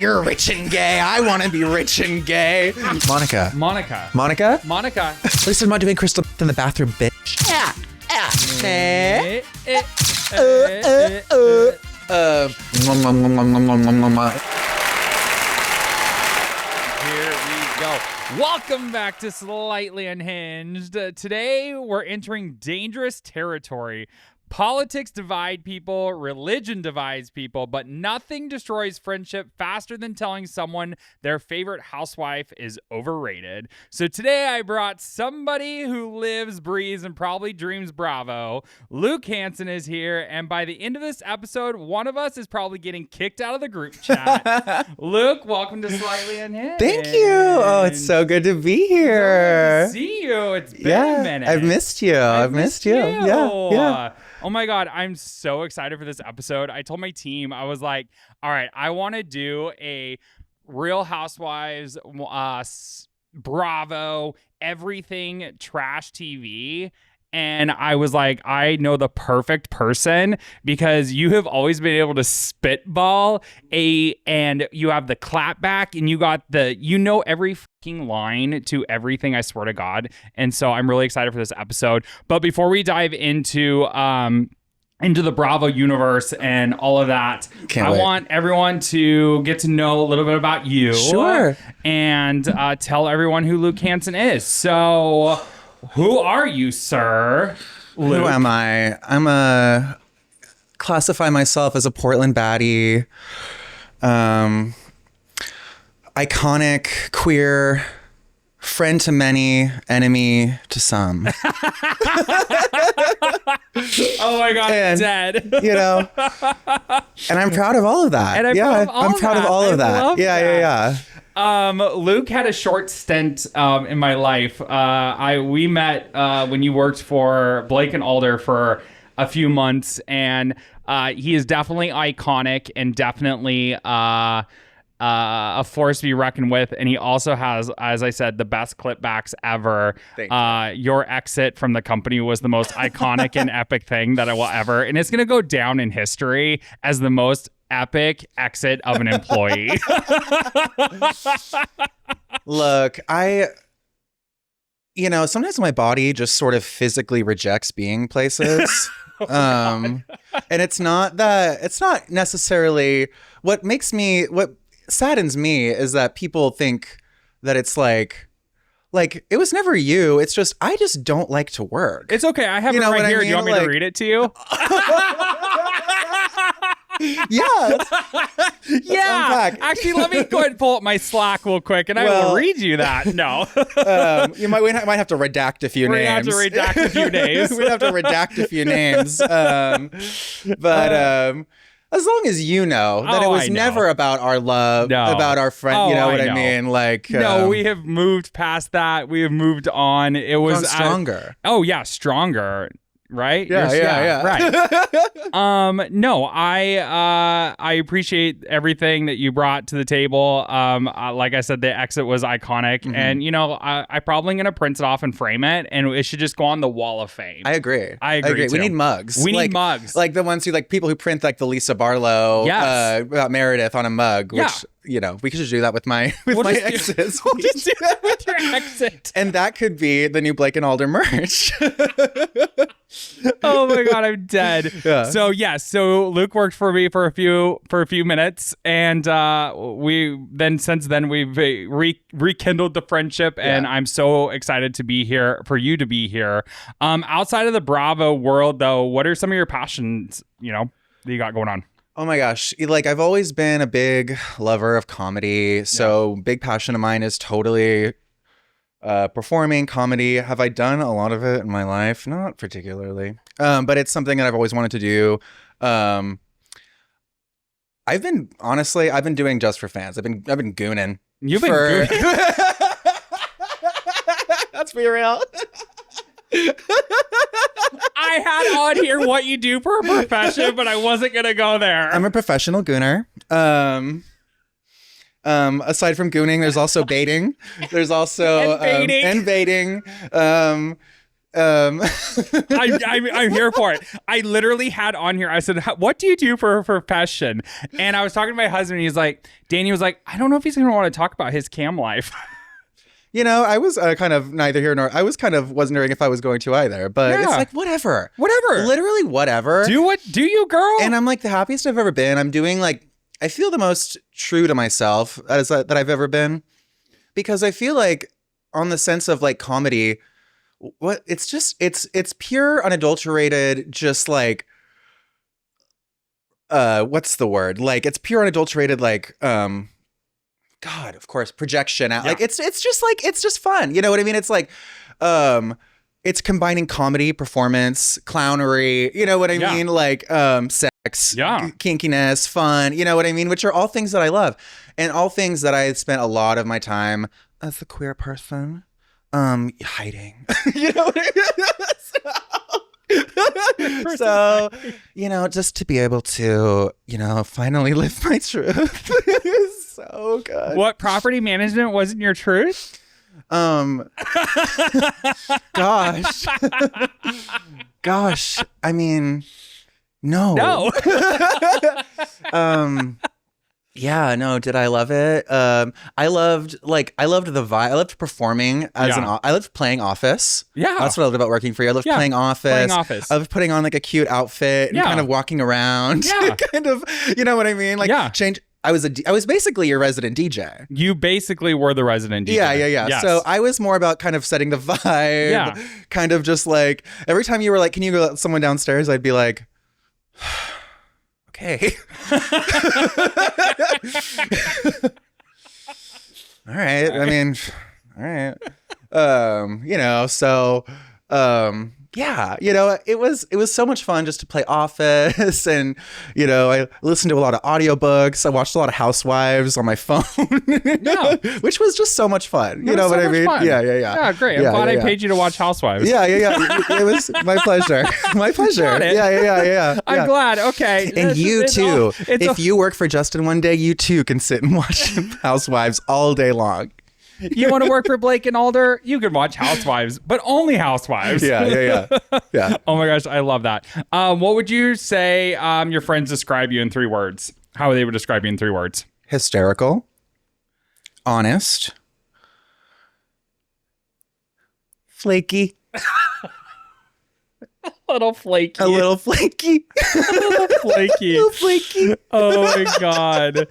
You're rich and gay. I want to be rich and gay. Monica. At least I'm not doing Crystal in the bathroom, bitch. Yeah. Here we go. Welcome back to Slightly Unhinged. Today, we're entering dangerous territory. Politics divide people, religion divides people, but nothing destroys friendship faster than telling someone their favorite housewife is overrated. So today I brought somebody who lives, breathes, and probably dreams Bravo. Luke Hansen is here, and by the end of this episode, one of us is probably getting kicked out of the group chat. Luke, welcome to Slightly Unhinged. Thank you. Oh, it's so good to be here. Good to see you. It's been a minute. I've missed you. I've missed you. Yeah. Oh my God, I'm so excited for this episode. I told my team, I was like, all right, I want to do a Real Housewives, Bravo, everything trash TV. And I was like, I know the perfect person because you have always been able to spitball and you have the clap back and you got every fucking line to everything, I swear to God. And so I'm really excited for this episode. But before we dive into the Bravo universe and all of that, I want everyone to get to know a little bit about you. Sure. And tell everyone who Luke Hansen is. So... who are you, sir? Luke? Who am I? Classify myself as a Portland baddie. Iconic, queer, friend to many, enemy to some. Oh my God, I'm dead. You know, and I'm proud of all of that. I'm proud of all of that. Yeah. Luke had a short stint in my life. We met when you worked for Blake and Alder for a few months, and he is definitely iconic and definitely a force to be reckoned with. And he also has, as I said, the best clipbacks ever. Your exit from the company was the most iconic and epic thing that I will ever, and it's gonna go down in history as the most epic exit of an employee. Look, sometimes my body just sort of physically rejects being places. And it's not necessarily what saddens me is that people think that it's like it was never you. It's just, I just don't like to work. It's okay. I have it right here. Do you want me to read it to you? Yeah. Yeah. Actually, let me go ahead and pull up my Slack real quick, and I will read you that. No. We might have to redact a few names. We're gonna have to redact a few names. We'd have to redact a few names. But as long as you know that it was never about our love, about our friend, you know what I mean? No, we have moved past that. We have moved on. It was stronger. Stronger. Right? Yeah. Right. No, I appreciate everything that you brought to the table. Like I said, the exit was iconic, and I'm probably gonna print it off and frame it, and it should just go on the wall of fame. I agree. Too. We need mugs. We need mugs, like the ones people who print like the Lisa Barlow about Meredith on a mug, which. We should do that with my exes. We'll just do that with your exit. And that could be the new Blake and Alder merch. Oh my God, I'm dead. Yeah. So Luke worked for me for a few minutes, and since then we've rekindled the friendship, and I'm so excited to be here for you to be here. Outside of the Bravo world, though, what are some of your passions? That you got going on? Oh my gosh. I've always been a big lover of comedy. So big passion of mine is totally performing comedy. Have I done a lot of it in my life? Not particularly. But it's something that I've always wanted to do. I've been doing just for fans. I've been gooning. You've been gooning? Let's be real. I had on here what you do for a profession, but I wasn't gonna go there. I'm a professional gooner. Aside from gooning, there's also baiting. There's also and baiting. I'm here for it. I literally had on here, I said, what do you do for a profession? And I was talking to my husband, and he's like, Danny was like, I don't know if he's going to want to talk about his cam life. You know, I was kind of neither here nor I was kind of wondering if I was going to either, but it's like, whatever. Literally whatever. Do you, girl? And I'm like the happiest I've ever been. I'm doing like, I feel the most true to myself that I've ever been, because I feel like on the sense of like comedy, it's just, it's pure, unadulterated, just like, what's the word? Like, it's pure, unadulterated, like, God, of course, projection out. Yeah. Like it's just like, it's just fun. You know what I mean? It's like, it's combining comedy, performance, clownery, you know what I mean? Like, sex, kinkiness, fun, you know what I mean? Which are all things that I love, and all things that I spent a lot of my time as a queer person, hiding, you know what I mean? So, you know, just to be able to, you know, finally live my truth. So good. What, property management wasn't your truth? Gosh. I mean, no. Yeah, no, did I love it? I loved the vibe. I loved performing as I loved playing Office. Yeah. That's what I loved about working for you. I loved playing Office. I was putting on like a cute outfit and kind of walking around. Yeah. Kind of, you know what I mean? Like change. I was basically your resident DJ. You basically were the resident DJ. Yeah. Yes. So I was more about kind of setting the vibe. Yeah. Kind of just like every time you were like, can you go let someone downstairs? I'd be like, okay. All right. I mean, all right. You know, so yeah, you know, it was so much fun just to play Office, and you know, I listened to a lot of audiobooks. I watched a lot of Housewives on my phone. Yeah. Which was just so much fun. You know what I mean? Fun. Yeah. Yeah, great. I'm glad I paid you to watch Housewives. Yeah. It was my pleasure. My pleasure. Yeah. I'm glad. Okay. And you too. If you work for Justin one day, you too can sit and watch Housewives all day long. You want to work for Blake and Alder? You can watch Housewives, but only Housewives. Yeah. Oh my gosh, I love that. What would you say your friends describe you in 3 words? How would they describe you in 3 words? Hysterical, honest, flaky. A little flaky. A little flaky. Oh my God.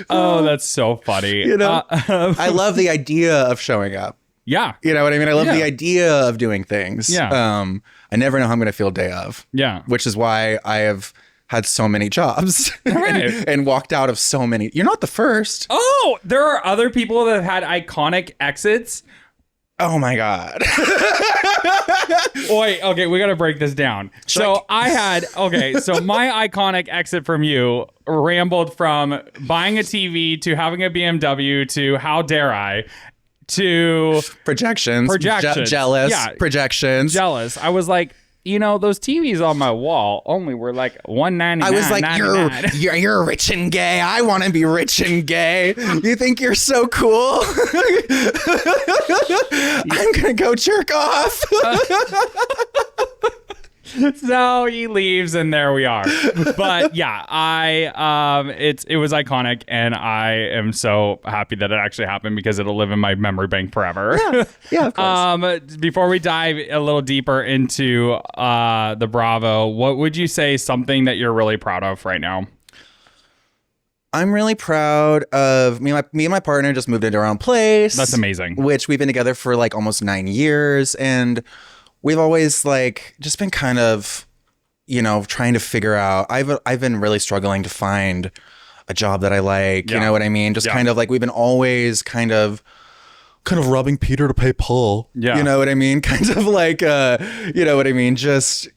Oh, that's so funny. You know, I love the idea of showing up. Yeah. You know what I mean? I love the idea of doing things. Yeah. I never know how I'm going to feel day of. Yeah. Which is why I have had so many jobs and walked out of so many. You're not the first. Oh, there are other people that have had iconic exits. Oh my God. Wait, okay, we got to break this down. So my iconic exit from you rambled from buying a TV to having a BMW to how dare I to projections. Jealous. Yeah. Projections. Jealous. I was like, you know, those TVs on my wall only were like $199. I was like, you're rich and gay. I want to be rich and gay. You think you're so cool? I'm gonna go jerk off. So he leaves, and there we are. But yeah, it was iconic, and I am so happy that it actually happened because it'll live in my memory bank forever. Yeah, of course. Before we dive a little deeper into the Bravo, what would you say is something that you're really proud of right now? I'm really proud of me and my partner just moved into our own place. That's amazing. Which we've been together for like almost 9 years, and we've always like just been kind of, you know, trying to figure out. I've been really struggling to find a job that I like. You know what I mean? Just kind of like we've been always kind of robbing Peter to pay Paul. Yeah. You know what I mean? Kind of like you know what I mean? Just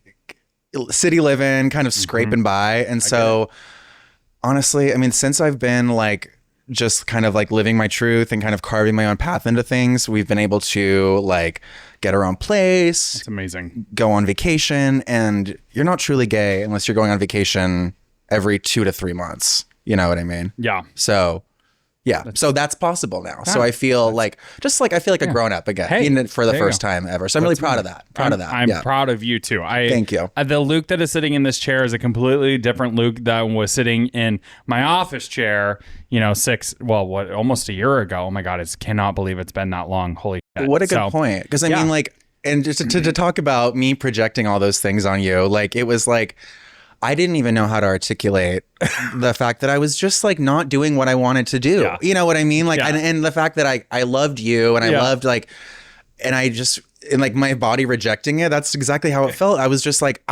city living, kind of scraping by. And so honestly, I mean, since I've been like just kind of like living my truth and kind of carving my own path into things, we've been able to like get our own place. It's amazing. Go on vacation, and you're not truly gay unless you're going on vacation every 2 to 3 months. You know what I mean? Yeah. So Yeah. So that's possible now. So I feel like I feel like a grown up again, even for the first time ever. So I'm really proud of that. I'm proud of you too. Thank you. The Luke that is sitting in this chair is a completely different Luke that was sitting in my office chair, almost a year ago. Oh my God, I cannot believe it's been that long. Holy shit. What a good point. Because I mean, like, and just to talk about me projecting all those things on you, like, it was like, I didn't even know how to articulate the fact that I was just like not doing what I wanted to do. Yeah. You know what I mean? Like, and the fact that I loved you and I loved like, and I just, and like my body rejecting it. That's exactly how it felt. I was just like,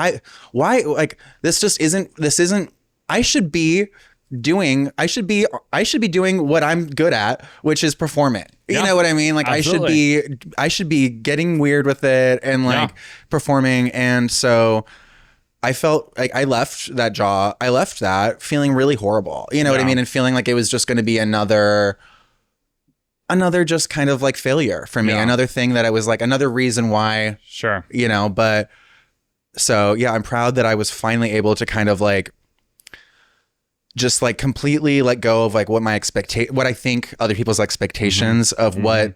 this isn't, I should be doing what I'm good at, which is performing. You know what I mean? Like, absolutely. I should be getting weird with it and like performing. And so I felt like I left that feeling really horrible. You know what I mean? And feeling like it was just going to be another just kind of like failure for me. Another thing that I was like, another reason why. Sure. You know, but so yeah, I'm proud that I was finally able to kind of like just like completely let go of like what I think other people's expectations of what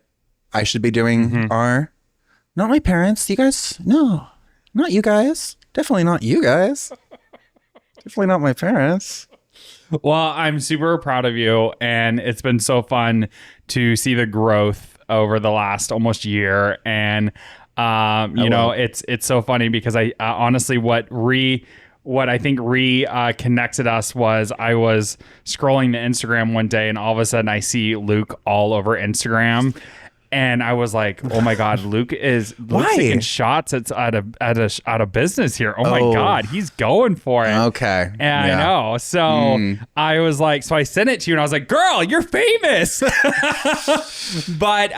I should be doing are. Not my parents. You guys, no, not you guys. Definitely not you guys. Definitely not my parents. Well, I'm super proud of you, and it's been so fun to see the growth over the last almost year. And you know, it's so funny because I honestly, what I think connected us was I was scrolling the Instagram one day, and all of a sudden I see Luke all over Instagram. And I was like, "Oh my God, Luke's taking shots at a business here. Oh my God, he's going for it." Okay, and I know. So I was like, so I sent it to you, and I was like, "Girl, you're famous." But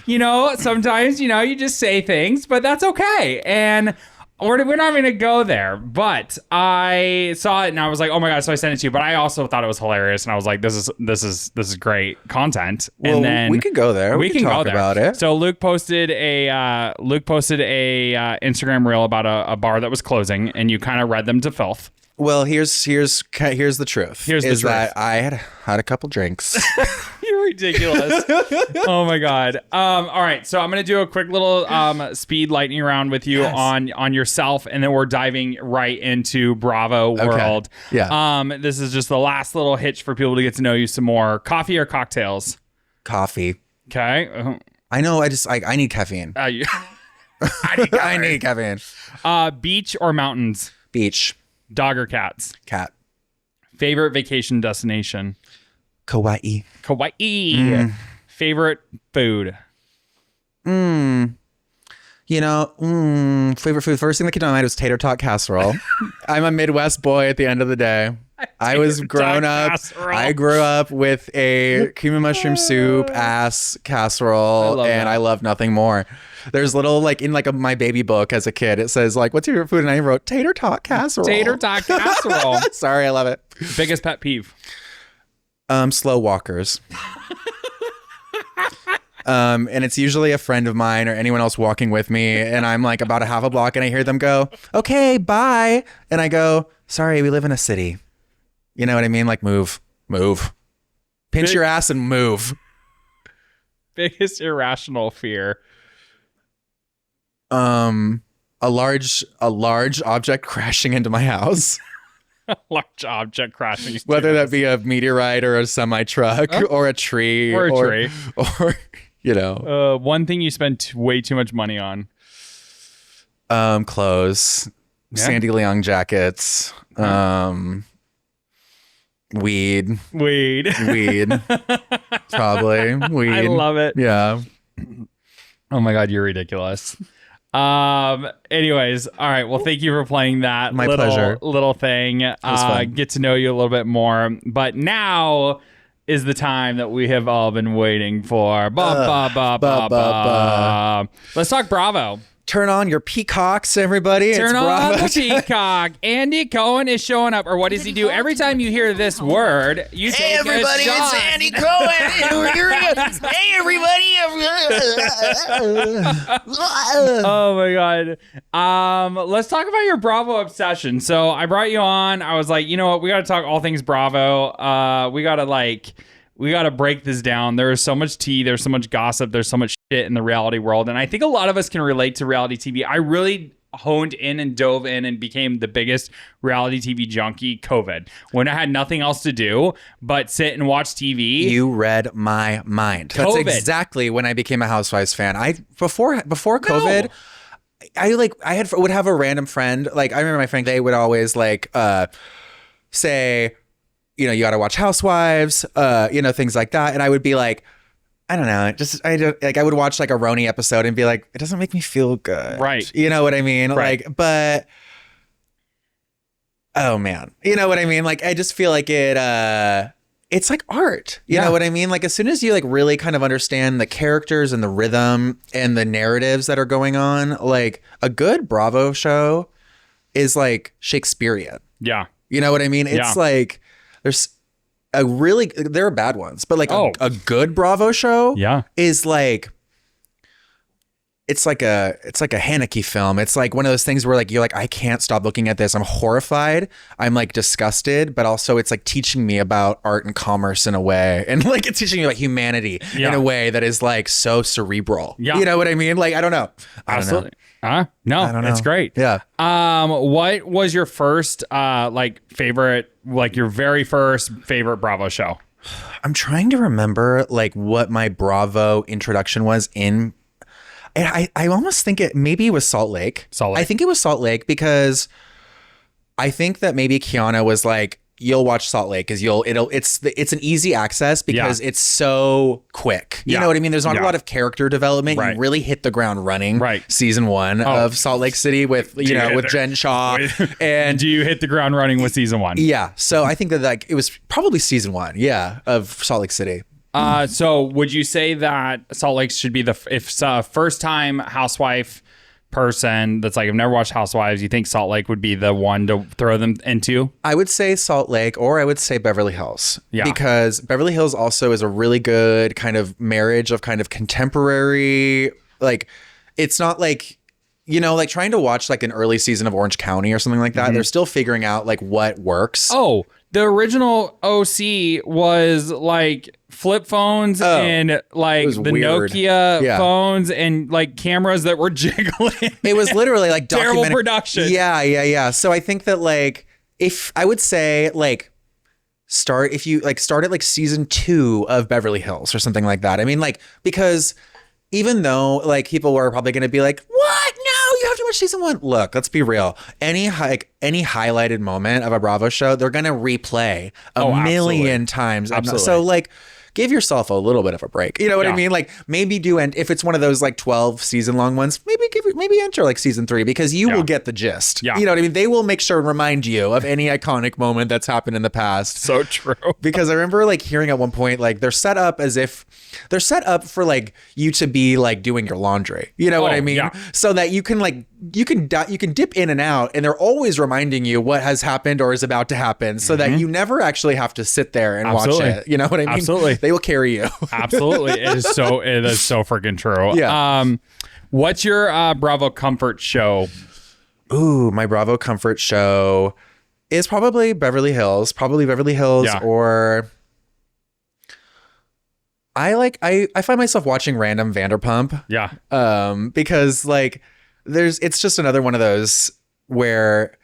you know, sometimes you just say things, but that's okay. And we're not going to go there, but I saw it and I was like, oh my God. So I sent it to you, but I also thought it was hilarious. And I was like, this is great content. Well, and then we could go there. We can talk about it. So Luke posted a Instagram reel about a bar that was closing, and you kind of read them to filth. Well, here's the truth. That I had a couple drinks. You're ridiculous. Oh my God. All right. So I'm going to do a quick little speed lightning round with you on yourself, and then we're diving right into Bravo world. Yeah. This is just the last little hitch for people to get to know you some more. Coffee or cocktails? Coffee. Okay. I know. I need caffeine. I need caffeine. Beach or mountains? Beach. Dog or cats? Cat. Favorite vacation destination? Kauai. Favorite food? Favorite food. First thing that came to my mind was tater tot casserole. I'm a Midwest boy at the end of the day. I grew up with a cream and mushroom soup ass casserole, I love nothing more. There's little like in like my baby book as a kid, it says like, what's your favorite food? And I wrote tater tot casserole. Tater tot casserole. Sorry, I love it. Biggest pet peeve? Slow walkers. And it's usually a friend of mine or anyone else walking with me, and I'm like about a half a block and I hear them go, okay, bye. And I go, sorry, we live in a city. You know what I mean? Like move. Pinch your ass and move. Biggest irrational fear? A large object crashing into my house. A large object crashing. Whether that be a meteorite or a semi truck or a tree or one thing you spend way too much money on. Clothes, Sandy Leong jackets, weed, probably weed. I love it. Yeah. Oh my God, you're ridiculous. Anyways, all right. Well, thank you for playing that. My pleasure. Little thing. Get to know you a little bit more. But now is the time that we have all been waiting for. Let's talk Bravo. Turn on your peacocks, everybody. Turn it's on Bravo. the peacock. Andy Cohen is showing up. Or what does he do? Every time you hear this word, you Hey, take everybody, a shot. it's Andy Cohen. Hey, everybody. Oh my god. Let's talk about your Bravo obsession. So I brought you on. I was like, you know what? We got to talk all things Bravo. We got to break this down. There's so much tea. There's so much gossip. There's so much shit in the reality world. And I think a lot of us can relate to reality TV. I really honed in and dove in and became the biggest reality TV junkie COVID when I had nothing else to do but sit and watch TV. You read my mind. That's COVID. exactly when I became a Housewives fan. Before COVID, I would have a random friend. Like I remember my friend, they would always like say, you know, you got to watch Housewives, you know, things like that. And I would be like, I don't know, I would watch like a Roni episode and be like, it doesn't make me feel good. Right. You know what I mean? Right. Like, but, oh man, you know what I mean? Like, I just feel like it's like art. You know what I mean? Like as soon as you like really kind of understand the characters and the rhythm and the narratives that are going on, like a good Bravo show is like Shakespearean. Yeah. You know what I mean? It's like, there are bad ones, but like a good Bravo show is like, it's like a Haneke film. It's like one of those things where like, you're like, I can't stop looking at this. I'm horrified. I'm like disgusted, but also it's like teaching me about art and commerce in a way. And like, it's teaching me about humanity in a way that is like so cerebral. Yeah. You know what I mean? Like, I don't know. Absolutely. No, I don't know. It's great. Yeah. What was your first, favorite, like your very first favorite Bravo show? I'm trying to remember like what my Bravo introduction was in. And I almost think maybe it was Salt Lake. I think it was Salt Lake because I think that maybe Kiana was like, you'll watch Salt Lake because it's an easy access because it's so quick. You know what I mean? There's not a lot of character development. You really hit the ground running. Season 1 of Salt Lake City with Jen Shaw. And do you hit the ground running with season 1? Yeah. So I think that like it was probably season 1. Yeah, of Salt Lake City. So would you say that Salt Lake should be if first time housewife person that's like, I've never watched Housewives, you think Salt Lake would be the one to throw them into? I would say Salt Lake, or I would say Beverly Hills. Yeah. Because Beverly Hills also is a really good kind of marriage of kind of contemporary, like it's not like, you know, like trying to watch like an early season of Orange County or something like that. Mm-hmm. They're still figuring out like what works. Oh, the original OC was like flip phones and like the weird. Nokia phones and like cameras that were jiggling. It was literally like terrible production. Yeah. So I think that like, if I would say like start at like season 2 of Beverly Hills or something like that. I mean, like, because even though like people were probably going to be like, what? No, you have to watch season 1. Look, let's be real. Any highlighted moment of a Bravo show, they're going to replay a million times. Absolutely. So like, give yourself a little bit of a break. You know what I mean? Like maybe if it's one of those like 12 season long ones, maybe enter like season 3 because you will get the gist. Yeah. You know what I mean? They will make sure and remind you of any iconic moment that's happened in the past. So true. Because I remember like hearing at one point, like they're set up for like you to be like doing your laundry. You know what I mean? Yeah. So that you can like, you can dip in and out and they're always reminding you what has happened or is about to happen so that you never actually have to sit there and watch it. You know what I mean? Absolutely. They will carry you. Absolutely. It is so freaking true. Yeah. What's your Bravo comfort show? Ooh, my Bravo comfort show is probably Beverly Hills. Or I find myself watching random Vanderpump. Yeah. Because like it's just another one of those where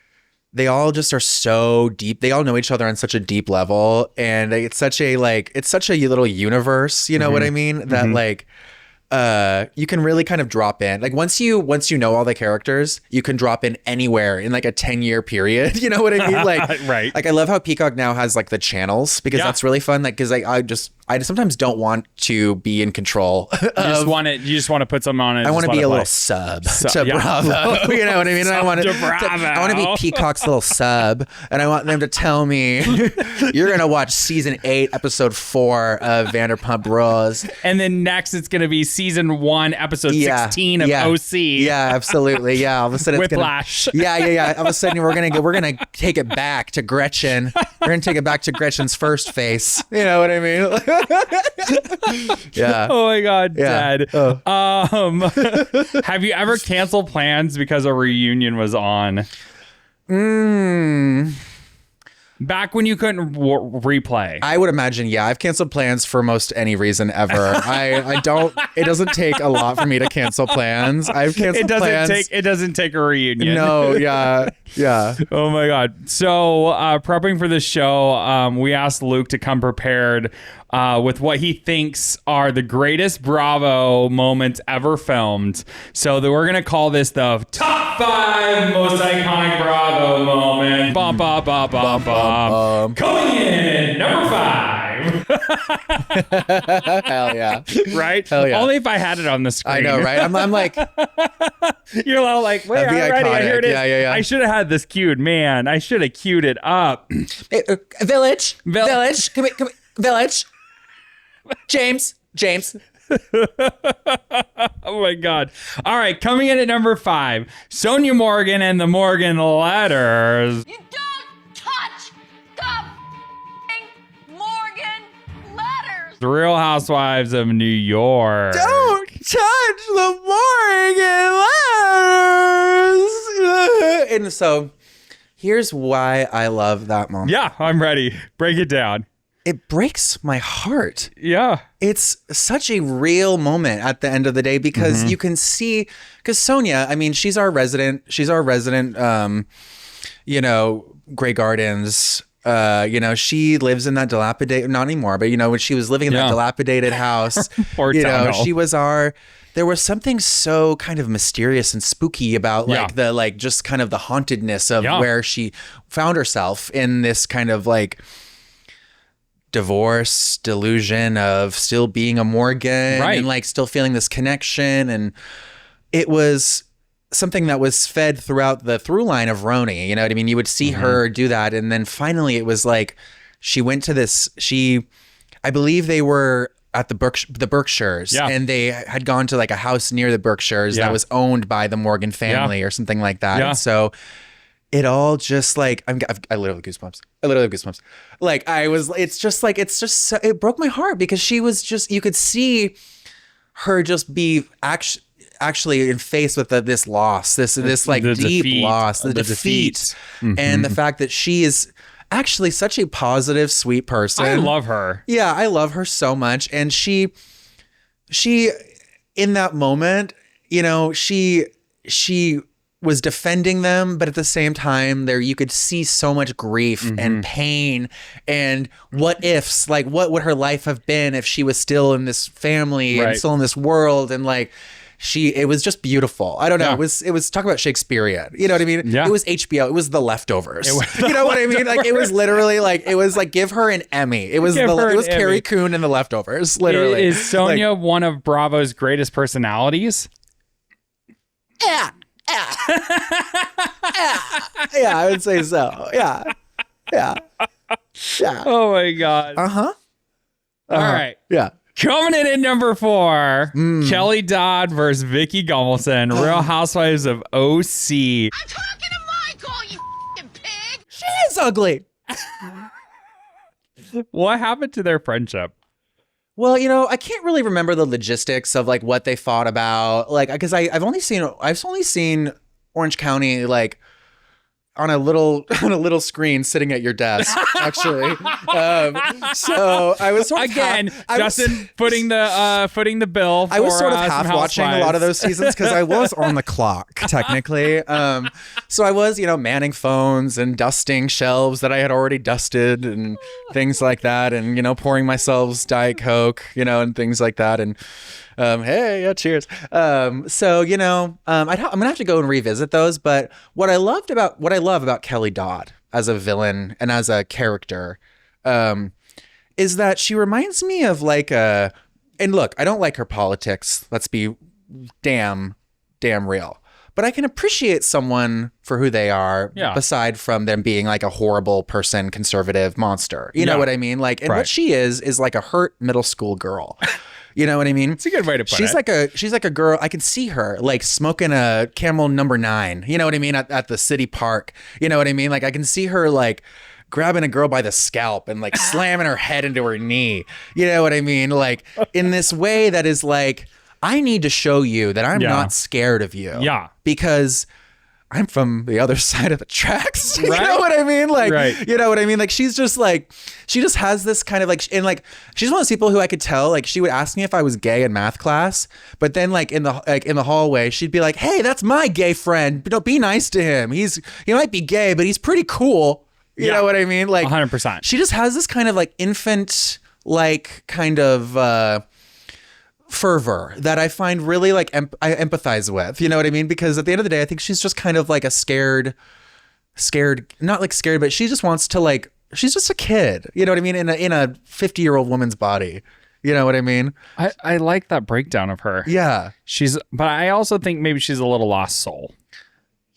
they all just are so deep. They all know each other on such a deep level. And it's such a little universe, you know what I mean? That like, you can really kind of drop in. Like once you know all the characters, you can drop in anywhere in like a 10-year period. You know what I mean? Like, right. Like I love how Peacock now has like the channels because that's really fun. Like, cause I sometimes don't want to be in control. You just want to put something on it. I want to be a little sub to Bravo. You know what I mean? I want to be Peacock's little sub, and I want them to tell me you're gonna watch season 8, episode 4 of Vanderpump Rules, and then next it's gonna be season 1, episode 16 of OC. Yeah, absolutely. Yeah, all of a sudden it's Whiplash. Yeah. All of a sudden we're gonna take it back to Gretchen. We're gonna take it back to Gretchen's first face. You know what I mean? Yeah. Oh my God, Yeah. Dad. Have you ever canceled plans because a reunion was on? Back when you couldn't replay. I would imagine, yeah. I've canceled plans for most any reason ever. I don't. It doesn't take a lot for me to cancel plans. I've canceled plans. It doesn't take a reunion. No, yeah. Oh my God. So prepping for this show, we asked Luke to come prepared with what he thinks are the greatest Bravo moments ever filmed. So that we're gonna call this the top 5 most iconic Bravo moments. Bum, bum, bum, bum, bum. Coming in number 5. Hell yeah. Right? Hell yeah. Only if I had it on the screen. I know, right? I'm like, you're all like, wait, that'd be already, iconic. here it is. Yeah. I should have had this queued, man. I should have queued it up. Village. Come here. Village. James. Oh my God. All right, coming in at number 5, Sonja Morgan and the Morgan letters. You don't touch the Morgan letters. The Real Housewives of New York. Don't touch the Morgan letters. And so here's why I love that moment. Yeah, I'm ready. Break it down. It breaks my heart. Yeah. It's such a real moment at the end of the day because you can see, because Sonja, I mean, she's our resident, Grey Gardens. She lives in that dilapidated, not anymore, but when she was living in that dilapidated house, she was there was something so kind of mysterious and spooky about just kind of the hauntedness of where she found herself in this kind of like divorce delusion of still being a Morgan and like still feeling this connection. And it was something that was fed throughout the through line of Roni. You know what I mean? You would see her do that. And then finally it was like, she went to this, I believe they were at the Berkshires and they had gone to like a house near the Berkshires that was owned by the Morgan family or something like that. And so it all just like, I literally have goosebumps. Like it broke my heart because she was just, you could see her just be actually faced with this loss, this like deep defeat, loss, the defeat. And the fact that she is actually such a positive, sweet person. I love her. Yeah, I love her so much. And she in that moment, she was defending them, but at the same time there you could see so much grief and pain and what ifs, like what would her life have been if she was still in this family and still in this world, and like it was just beautiful. I don't know. It was talk about Shakespearean. You know what I mean? Yeah. It was HBO. It was The Leftovers. You know what I mean? Like it was literally like, it was like, give her an Emmy. It was Carrie Coon in The Leftovers. Literally. Is Sonja one of Bravo's greatest personalities? Yeah. Yeah, I would say so. Yeah. Oh my God. All right. Yeah. Coming in at number 4, Kelly Dodd versus Vicky Gunvalson, Real Housewives of OC. I'm talking to Michael, you f***ing pig. She is ugly. What happened to their friendship? Well, I can't really remember the logistics of like what they fought about, like, because I've only seen Orange County like on a little screen sitting at your desk, actually. So I was sort of Justin footing the bill. I was sort of half Housewives. watching a lot of those seasons because I was on the clock technically. So I was, manning phones and dusting shelves that I had already dusted and things like that, and pouring myself Diet Coke, and things like that, and. Cheers. So I'm gonna have to go and revisit those. But what I love about Kelly Dodd as a villain and as a character, is that she reminds me of like and look, I don't like her politics. Let's be damn real. But I can appreciate someone for who they are, aside from them being like a horrible person, conservative monster. You know what I mean? Like, and what she is like a hurt middle school girl. You know what I mean? It's a good way to put she's it. She's like a girl. I can see her like smoking a Camel number 9. You know what I mean? At the city park. You know what I mean? Like I can see her like grabbing a girl by the scalp and like slamming her head into her knee. You know what I mean? Like in this way that is like, I need to show you that I'm not scared of you. Yeah. Because I'm from the other side of the tracks. You Right. know what I mean? Like, Right. you know what I mean? Like, she's just like, she just has this kind of like, and like, she's one of those people who I could tell, like, she would ask me if I was gay in math class, but then like in the hallway, she'd be like, hey, that's my gay friend. But don't be nice to him. He might be gay, but he's pretty cool. You know what I mean? Like 100%. She just has this kind of like infant, like kind of, fervor that I find really like I empathize with, you know what I mean? Because at the end of the day, I think she's just kind of like a scared, not like scared, but she just wants to like, she's just a kid, you know what I mean? In a 50-year-old woman's body, you know what I mean? I like that breakdown of her. Yeah. But I also think maybe she's a little lost soul.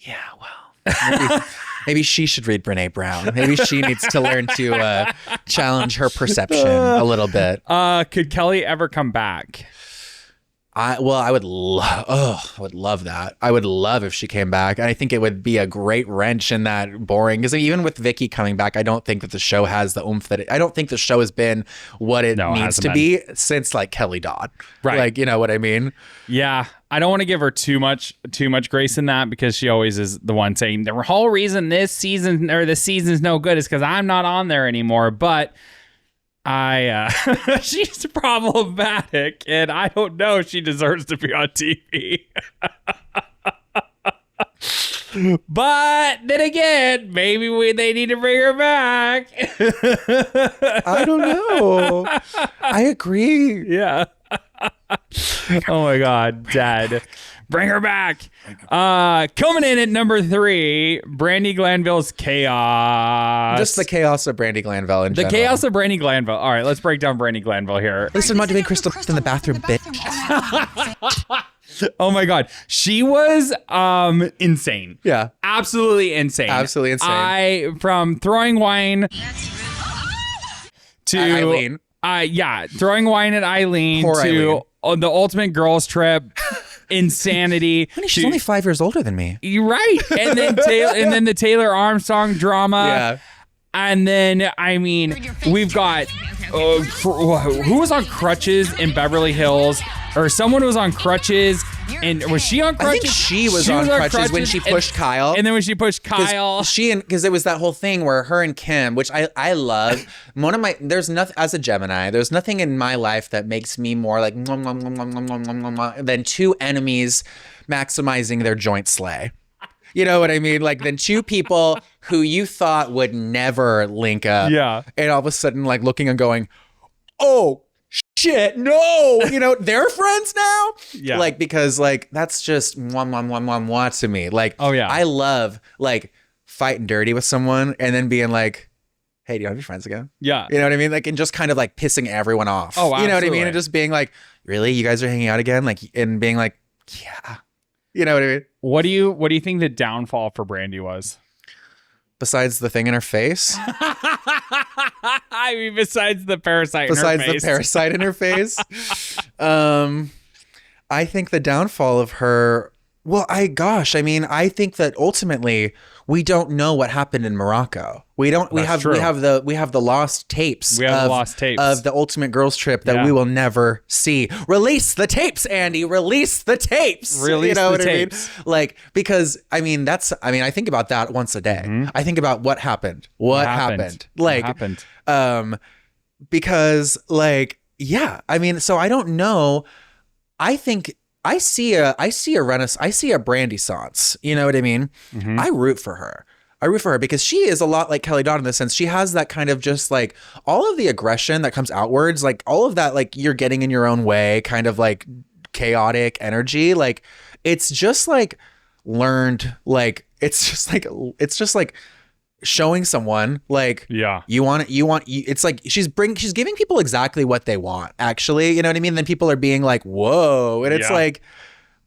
Yeah, well, maybe she should read Brene Brown. Maybe she needs to learn to challenge her perception a little bit. Could Kelly ever come back? I would love that. I would love if she came back. And I think it would be a great wrench in that boring, because even with Vicky coming back, I don't think that the show has the oomph I don't think the show has been what it needs to be since like Kelly Dodd. Right. Like, you know what I mean? Yeah. I don't want to give her too much grace in that, because she always is the one saying the whole reason this season or the season's no good is because I'm not on there anymore. But she's problematic, and I don't know if she deserves to be on TV. But then again, maybe they need to bring her back. I don't know. I agree. Yeah. Oh my God, Dad. Bring her back. Coming in at number 3, Brandi Glanville's Chaos. Just the chaos of Brandi Glanville in general. The chaos of Brandi Glanville. All right, let's break down Brandi Glanville here. At least I'm not doing Crystal in the bathroom, bitch. Oh my God. She was insane. Yeah. Absolutely insane. Absolutely insane. From throwing wine to Eileen. Throwing wine at Eileen Poor to Eileen. The ultimate girls trip. Insanity. Honey, she's only 5 years older than me. You're right. And then the Taylor Armstrong drama. Yeah. And then, I mean, we've got who was on crutches in Beverly Hills, or someone was on crutches. And was she on crutches? I think she was on crutches when she pushed Kyle. And then when she pushed Kyle, because it was that whole thing where her and Kim, which I love. There's nothing, as a Gemini, there's nothing in my life that makes me more like than two enemies maximizing their joint slay. You know what I mean? Like, than two people who you thought would never link up. Yeah. And all of a sudden, like, looking and going, oh, shit, no. You know, they're friends now? Yeah. Like, because, like, that's just mwah to me. Like, oh, yeah. I love, like, fighting dirty with someone and then being like, hey, do you want to be friends again? Yeah. You know what I mean? Like, and just kind of, like, pissing everyone off. Oh, absolutely. You know what I mean? And just being like, really? You guys are hanging out again? Like, and being like, yeah. You know what I mean? What do you think the downfall for Brandi was? Besides the thing in her face? I mean, besides the parasite Besides in her face. the parasite in her face? I think the downfall of her, well, I think that ultimately we don't know what happened in Morocco. We have the lost tapes. We have the lost tapes of the ultimate girls trip that we will never see. Release the tapes, Andy. Release the tapes. Release the tapes. I mean? Like, because I think about that once a day. Mm-hmm. I think about what happened. What happened? Like, what happened? Because, like, yeah. I mean, so I don't know. I think I see a Brandi-sance. You know what I mean? Mm-hmm. I root for her because she is a lot like Kelly Dodd in the sense she has that kind of just like all of the aggression that comes outwards, like all of that, like you're getting in your own way, kind of like chaotic energy. Like it's just like learned, like it's just like showing someone like, yeah, it's like she's giving people exactly what they want, actually, you know what I mean? Then people are being like, whoa, and it's like,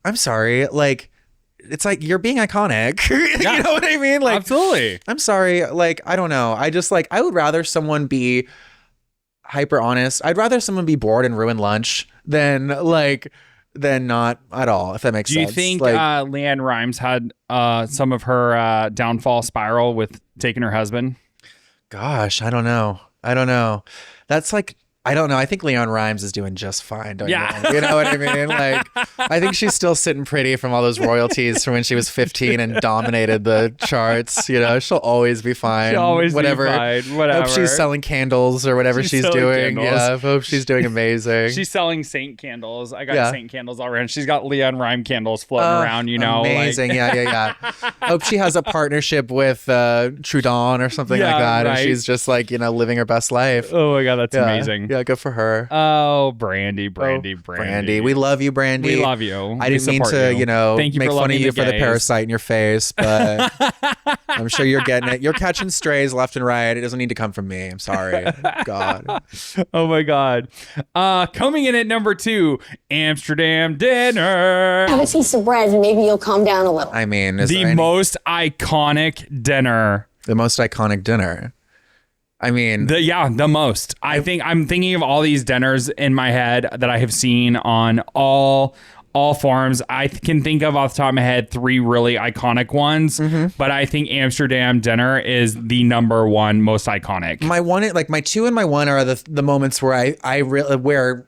I'm sorry, like it's like you're being iconic. Yeah. You know what I mean? Like, absolutely. I'm sorry, like I don't know, I just like I would rather someone be hyper honest. I'd rather someone be bored and ruin lunch than not at all, if that makes Do you sense. think Like, Leanne Rimes had some of her downfall spiral with taking her husband? gosh, I don't know. That's like, I don't know. I think Leon Rimes is doing just fine. Don't Yeah. you know what I mean? Like, I think she's still sitting pretty from all those royalties from when she was 15 and dominated the charts. You know, she'll always be fine. She'll always whatever. be fine. Whatever. Hope she's selling candles or whatever she's selling doing. candles. Yeah, I hope she's doing amazing. She's selling Saint candles. I got Yeah. Saint candles all around. She's got Leanne Rhyme candles floating around, you know. Amazing. Yeah. Hope she has a partnership with Trudon or something like Yeah, that. right. And she's just like, living her best life. Oh my God, that's Yeah. amazing. Yeah, good for her. Oh, Brandi. Brandi. We love you, Brandi. We love you. I We didn't mean support to, you. Thank you make for fun of loving you the for the gays. parasite in your face, but I'm sure you're getting it. You're catching strays left and right. It doesn't need to come from me. I'm sorry. God. Oh my God. Coming in at number 2, Amsterdam dinner. Have a piece of bread and maybe you'll calm down a little. I mean, is The there most iconic dinner. the most iconic dinner? I mean, The most. I'm thinking of all these dinners in my head that I have seen on all forms. I can think of off the top of my head 3 really iconic ones, but I think Amsterdam dinner is the number 1 most iconic. my 2 and my 1 are the moments where I really, where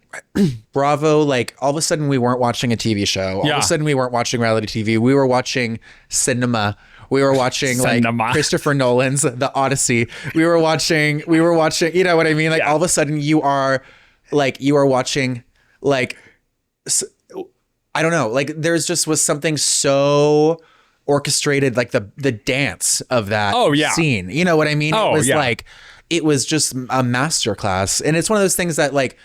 Bravo, like all of a sudden we weren't watching a TV show. All Yeah. of a sudden we weren't watching reality TV. We were watching cinema. We were watching Cinema. like Christopher Nolan's The Odyssey. We were watching, you know what I mean? Like all of a sudden you are watching like, I don't know, like there's just was something so orchestrated, like the dance of that scene. You know what I mean? Oh, it was yeah. like, it was just a masterclass. And it's one of those things that like,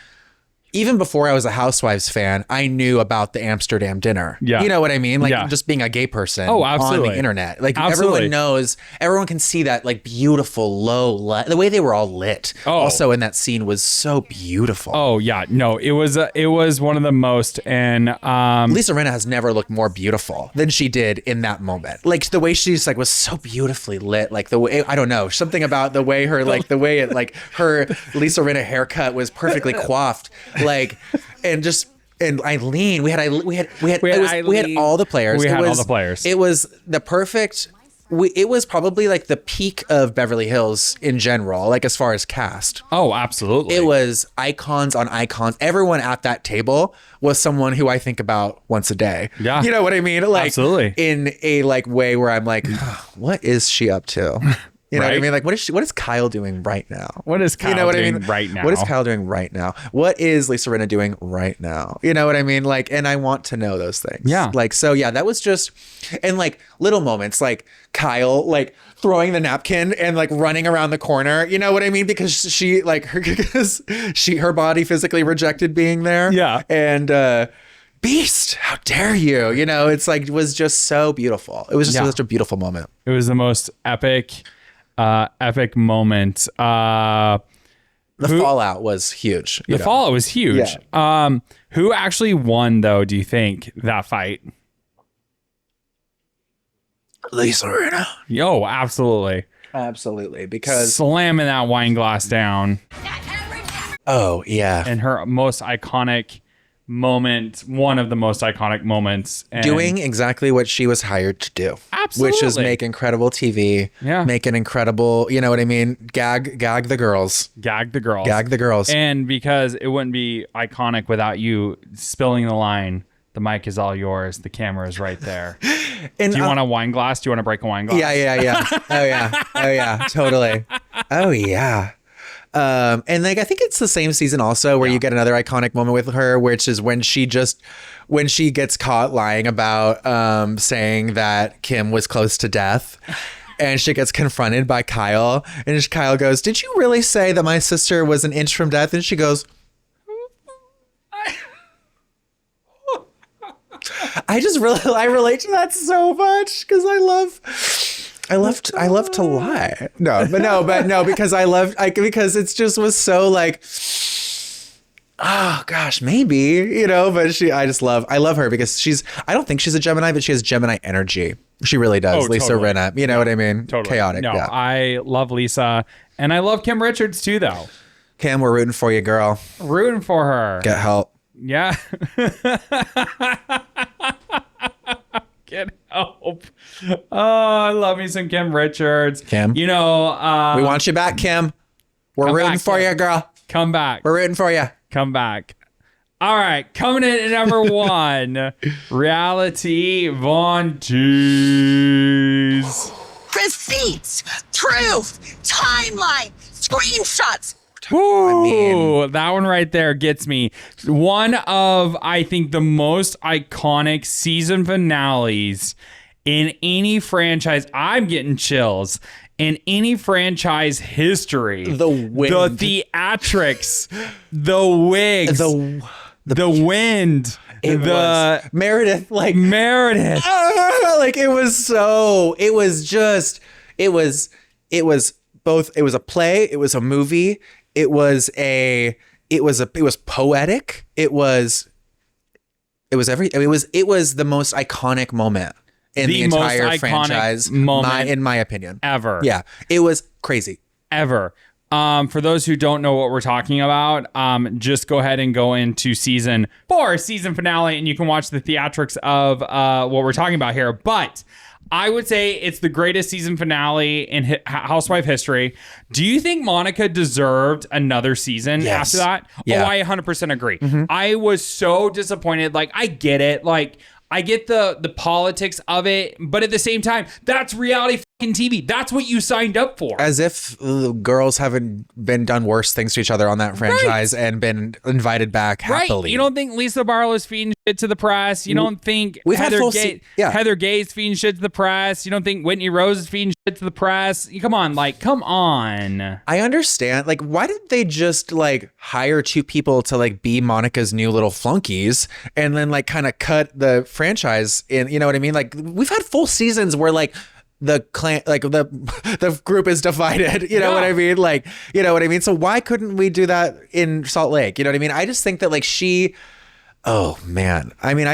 even before I was a Housewives fan, I knew about the Amsterdam dinner. Yeah. You know what I mean? Like Yeah. just being a gay person Oh, on absolutely. the internet. Like Absolutely. everyone knows, everyone can see that like beautiful low light. The way they were all lit also in that scene was so beautiful. Oh yeah, no, it was one of the most, and Lisa Rinna has never looked more beautiful than she did in that moment. Like the way she's like was so beautifully lit. Like the way, I don't know, something about the way her, like the way it, like her Lisa Rinna haircut was perfectly coiffed. Like, and Eileen, we had all the players. We had all the players. It was the perfect. It was probably like the peak of Beverly Hills in general, like as far as cast. oh, absolutely. It was icons on icons. Everyone at that table was someone who I think about once a day. Yeah. You know what I mean? Like Absolutely. in a like way where I'm like, what is she up to? You know what I Right. mean? Like, what is Kyle doing right now? What is Kyle you know what doing I mean? right now? What is Kyle doing right now? What is Lisa Rinna doing right now? You know what I mean? Like, and I want to know those things. Yeah. Like, so yeah, that was just, and like little moments, like Kyle, like throwing the napkin and like running around the corner. You know what I mean? Because she like her body physically rejected being there. Yeah. And, Beast, how dare you? You know, it's like, it was just so beautiful. It was just such a beautiful moment. It was the most epic moment. The fallout was huge. The fallout was huge. Who actually won, though, do you think, that fight? Lisa Rinna. Yo, absolutely. Absolutely. Because, Slamming that wine glass down. oh, yeah. And her most iconic moment, one of the most iconic moments. And Doing exactly what she was hired to do. Absolutely. Which is make incredible TV. Yeah. Make an incredible, you know what I mean? Gag the girls. Gag the girls. Gag the girls. And because it wouldn't be iconic without you spilling the line, the mic is all yours. The camera is right there. And, Do you want a wine glass? Do you want to break a wine glass? Yeah. Oh, yeah. Totally. Oh, yeah. And like I think it's the same season also where you get another iconic moment with her, which is when she gets caught lying about saying that Kim was close to death. And she gets confronted by Kyle, and Kyle goes, "Did you really say that my sister was an inch from death?" And she goes, I relate to that so much because I love to lie. No, because it's just was so like, oh gosh, maybe, you know, but I love her because I don't think she's a Gemini, but she has Gemini energy. She really does. Oh, Lisa totally. Rinna, you know what I mean? Totally. Chaotic. No, Yeah. I love Lisa, and I love Kim Richards too, though. Kim, we're rooting for you, girl. Rooting for her. Get help. Yeah. Get help. Oh, I love me some Kim Richards. Kim. You know, We want you back, Kim. We're rooting back, for Kim. you, girl. Come back. We're rooting for you. Come back. All right. Coming in at number 1, reality Von Tease. Receipts, proof, timeline, screenshots. Ooh, that one right there gets me. One of, I think, the most iconic season finales in any franchise. I'm getting chills. In any franchise history. The wind. The theatrics. The wigs. The wind. It was Meredith, like Meredith. it was both. It was a play. It was a movie. It was poetic. It was the most iconic moment in the entire franchise, in my opinion, ever. Yeah, it was crazy. Ever. For those who don't know what we're talking about, just go ahead and go into season 4, season finale, and you can watch the theatrics of what we're talking about here. But I would say it's the greatest season finale in Housewife history. Do you think Monica deserved another season after that? Yeah. Oh, I 100% agree. I was so disappointed. Like, I get it. Like, I get the politics of it, but at the same time, that's reality fucking TV. That's what you signed up for. As if girls haven't been done worse things to each other on that franchise and been invited back happily. Right. You don't think Lisa Barlow's feeding shit to the press. You don't think Heather Gay's feeding shit to the press. You don't think Whitney Rose is feeding shit to the press. Come on. I understand. Like, why didn't they just like hire 2 people to like be Monica's new little flunkies and then like kind of cut the franchise in, you know what I mean? Like, we've had full seasons where like the clan, like the group is divided, you know what I mean? Like, you know what I mean? So why couldn't we do that in Salt Lake? You know what I mean? I just think that like oh man. I mean,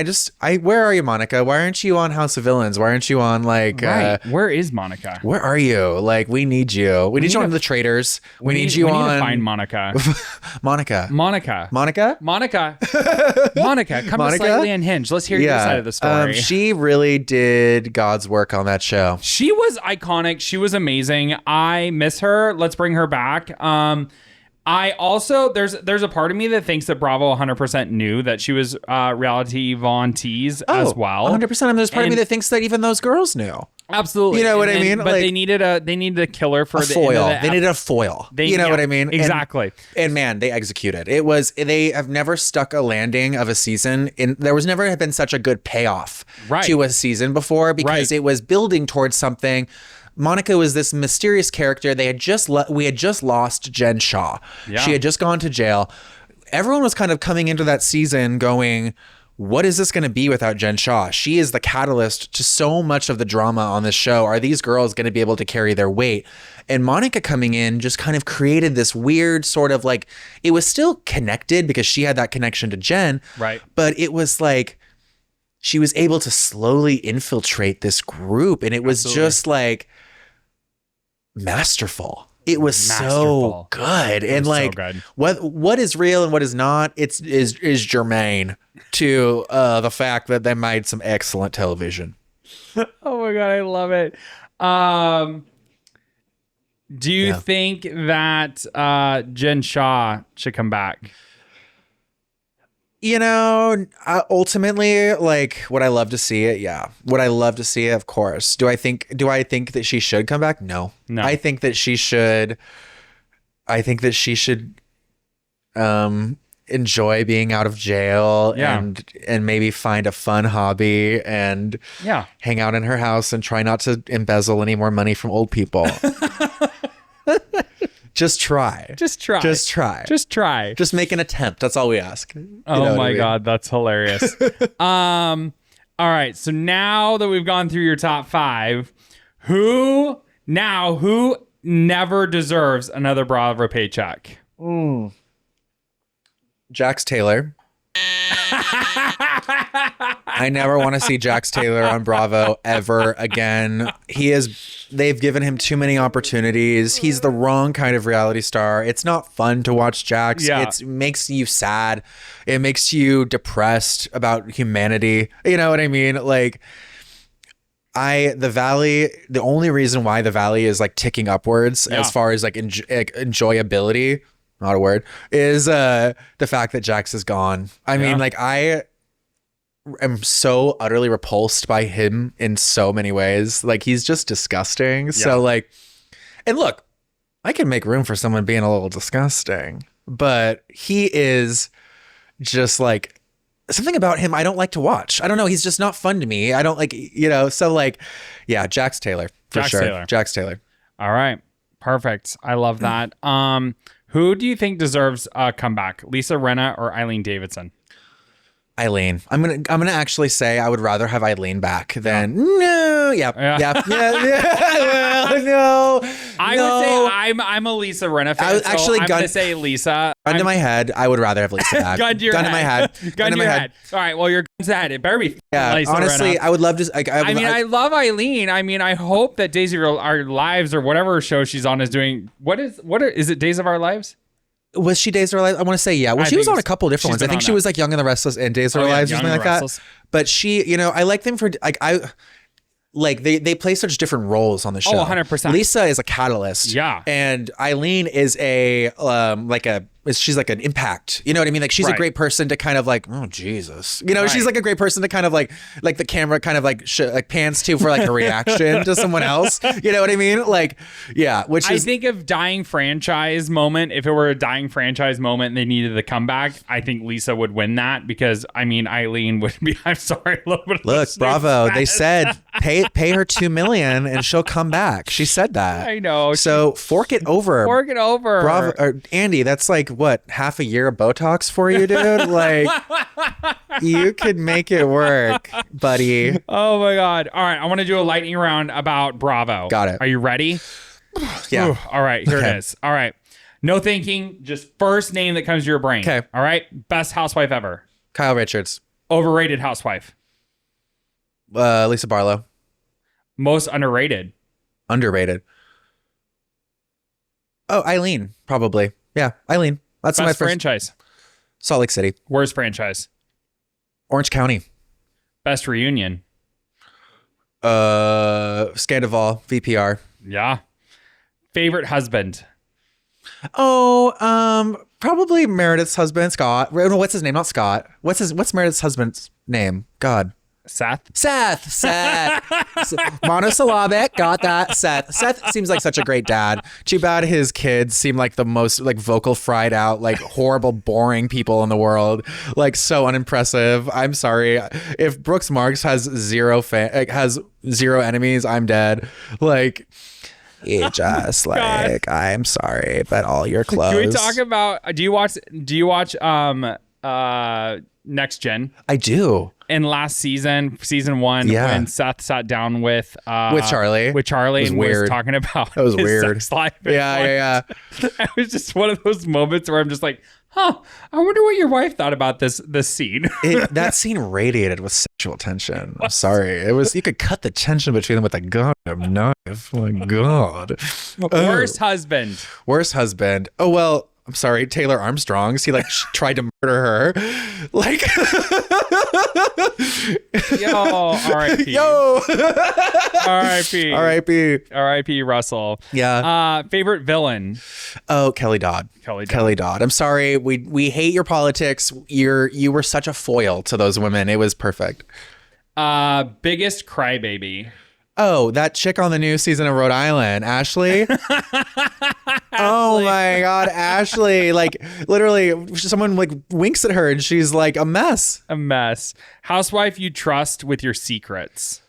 where are you, Monica? Why aren't you on House of Villains? Why aren't you on like, where is Monica? Where are you? Like, we need you. We need you on The Traitors. We need you on. We need to find Monica. Monica. Monica. Monica, come to Slightly Unhinged. Let's hear your side of the story. She really did God's work on that show. She was iconic. She was amazing. I miss her. Let's bring her back. I also, there's a part of me that thinks that Bravo 100% knew that she was reality Von Tease as well. 100%. And there's part of me that thinks that even those girls knew. Absolutely. You know what I mean? But like, they needed a killer for a foil. They needed a foil. You know what I mean? Exactly. And man, they executed. They have never stuck a landing of a season. There was never been such a good payoff to a season before because it was building towards something. Monica was this mysterious character. We had just lost Jen Shaw. Yeah. She had just gone to jail. Everyone was kind of coming into that season going, what is this going to be without Jen Shaw? She is the catalyst to so much of the drama on this show. Are these girls going to be able to carry their weight? And Monica coming in just kind of created this weird sort of like, it was still connected because she had that connection to Jen. Right. But it was like, she was able to slowly infiltrate this group. And it was just like, masterful. It was so good. And like, so good. What is real and what is not, is germane to the fact that they made some excellent television. Oh my God, I love it. Do you think that Jen Shaw should come back? You know, ultimately, like, would I love to see it? Yeah. Would I love to see it? Of course. Do I think that she should come back? No. I think that she should. Enjoy being out of jail and maybe find a fun hobby and hang out in her house and try not to embezzle any more money from old people. Just try. Just make an attempt. That's all we ask. Oh my God, that's hilarious. All right. So now that we've gone through your top 5, who never deserves another Bravo paycheck? Jax Taylor. I never want to see Jax Taylor on Bravo ever again. They've given him too many opportunities. He's the wrong kind of reality star. It's not fun to watch Jax. Yeah. It makes you sad. It makes you depressed about humanity. You know what I mean? Like, the Valley, the only reason why the Valley is like ticking upwards as far as like enjoyability, not a word, is the fact that Jax is gone. I mean, like, I am so utterly repulsed by him in so many ways. Like, he's just disgusting. So like, and look, I can make room for someone being a little disgusting, but he is just like, something about him I don't like to watch. I don't know. He's just not fun to me. I don't like, so like, yeah, Jax Taylor for sure. Jax Taylor. All right. Perfect. I love that. Who do you think deserves a comeback? Lisa Rinna or Eileen Davidson? Eileen. I'm gonna actually say I would rather have Eileen back than well, no. I would say I'm a Lisa Rinna fan. I'm gonna say Lisa. Gun to my head, I would rather have Lisa back. Gun to my head. Gun to my head. All right. Well, your gun's to head. It better be. Lisa honestly, Rinna. I would love to. I love Eileen. I mean, I hope that Days of Our Lives or whatever show she's on is doing. Is it Days of Our Lives? Was she Days of Our Lives? I want to say yeah. Well, she was on a couple different ones. I think she was like Young and the Restless and Days of Our Lives or something like that. But she, I like them for they play such different roles on the show. Oh, 100%. Lisa is a catalyst. Yeah. And Eileen is she's like an impact. You know what I mean? Like, she's a great person to kind of like, oh Jesus. She's like a great person to kind of like the camera kind of like pans to for like a reaction to someone else. You know what I mean? Like, yeah. I think of dying franchise moment. If it were a dying franchise moment and they needed the comeback, I think Lisa would win that because Eileen would be. I'm sorry, a little bit. Look, Bravo. They said pay her $2 million and she'll come back. She said that. I know. So fork it over. Fork it over. Bravo, or Andy. That's like what, half a year of Botox for you, dude? Like, you could make it work, buddy. Oh my God. All right. I want to do a lightning round about Bravo. Got it. Are you ready? Yeah. Ooh, all right. Here it is. All right. No thinking. Just first name that comes to your brain. Okay. All right. Best housewife ever. Kyle Richards. Overrated housewife. Lisa Barlow. Most underrated. Underrated. Oh, Eileen, probably. Yeah, Eileen. That's Best my first franchise. Salt Lake City. Worst franchise. Orange County. Best reunion. Scandival, VPR. Yeah. Favorite husband. Oh, probably Meredith's husband, Scott. No, what's his name? Not Scott. What's Meredith's husband's name? God. Seth. Monosyllabic. Got that. Seth seems like such a great dad. Too bad his kids seem like the most like vocal fried out, like horrible, boring people in the world. Like, so unimpressive. I'm sorry. If Brooks Marks has zero enemies, I'm dead. Like, just like, I'm sorry, but all your clothes. Can we talk about, do you watch Next Gen? I do. In last season 1, when Seth sat down with Charlie, and weird. was talking about that was his weird. sex life. Yeah. It was just one of those moments where I'm just like, I wonder what your wife thought about this scene. That scene radiated with sexual tension. I'm sorry. It was, you could cut the tension between them with a goddamn knife. Oh my God. Worst husband. Oh, well, I'm sorry, Taylor Armstrong's. He like tried to murder her. Like, yo, R.I.P. Yo, R.I.P. R.I.P. R.I.P. Russell. Yeah. Favorite villain. Oh, Kelly Dodd. I'm sorry. We hate your politics. You were such a foil to those women. It was perfect. Biggest crybaby. Oh, that chick on the new season of Rhode Island, Ashley. Oh my God, Ashley. Like, literally, someone like winks at her and she's like a mess. Housewife you trust with your secrets.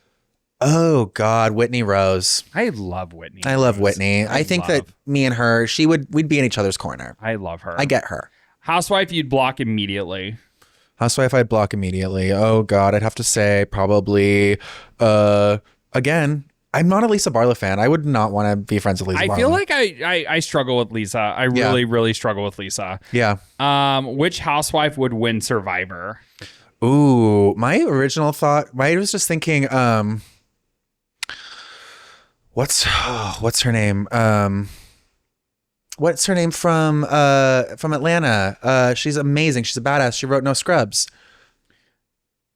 Oh God, Whitney Rose. I love Whitney. I love Whitney. I think that me and her, we'd be in each other's corner. I love her. I get her. Housewife you'd block immediately. Housewife I'd block immediately. Oh God, I'd have to say probably, again, I'm not a Lisa Barlow fan. I would not want to be friends with Lisa Barlow. I feel like I struggle with Lisa. I really struggle with Lisa. Yeah. Which housewife would win Survivor? Ooh, my original thought, I was just thinking, what's her name? What's her name from Atlanta? She's amazing. She's a badass. She wrote No Scrubs.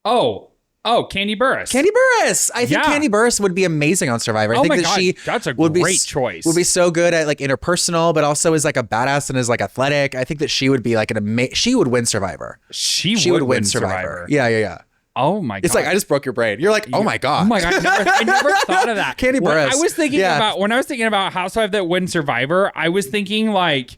Oh, Candy Burris. Candy Burris. I think Candy Burris would be amazing on Survivor. I think that she that's a would great choice. Would be so good at like interpersonal, but also is like a badass and is like athletic. I think that she would be like she would win Survivor. She would win Survivor. Yeah. Oh my god! It's like I just broke your brain. You're like, oh my god. Oh my god! I never thought of that. Candy Burris. I was thinking when I was thinking about Housewife that win Survivor, I was thinking like.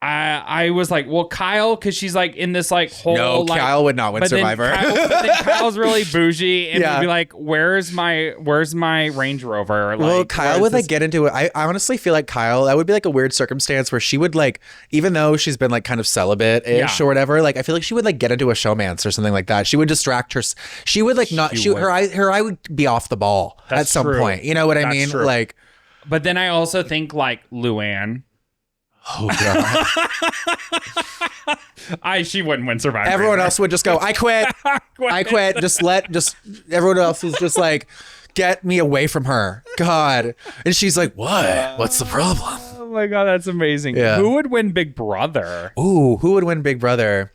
I was like, well, Kyle, because she's like in this like whole. No, like, Kyle would not win Survivor. Then Kyle's really bougie and would be like, "Where's my Range Rover?" Like, well, Kyle would like get into it. I honestly feel like Kyle, that would be like a weird circumstance where she would like, even though she's been like kind of celibate-ish or whatever, like I feel like she would like get into a showmance or something like that. She would distract her. She would like not shoot her eye would be off the ball at some point. You know what I mean? True. Like, but then I also think like Luann. Oh god. She wouldn't win Survivor. Everyone else would just go, I quit. I quit. Just everyone else is just like, get me away from her. God. And she's like, what? What's the problem? Oh my god, that's amazing. Yeah. Who would win Big Brother? Ooh, who would win Big Brother?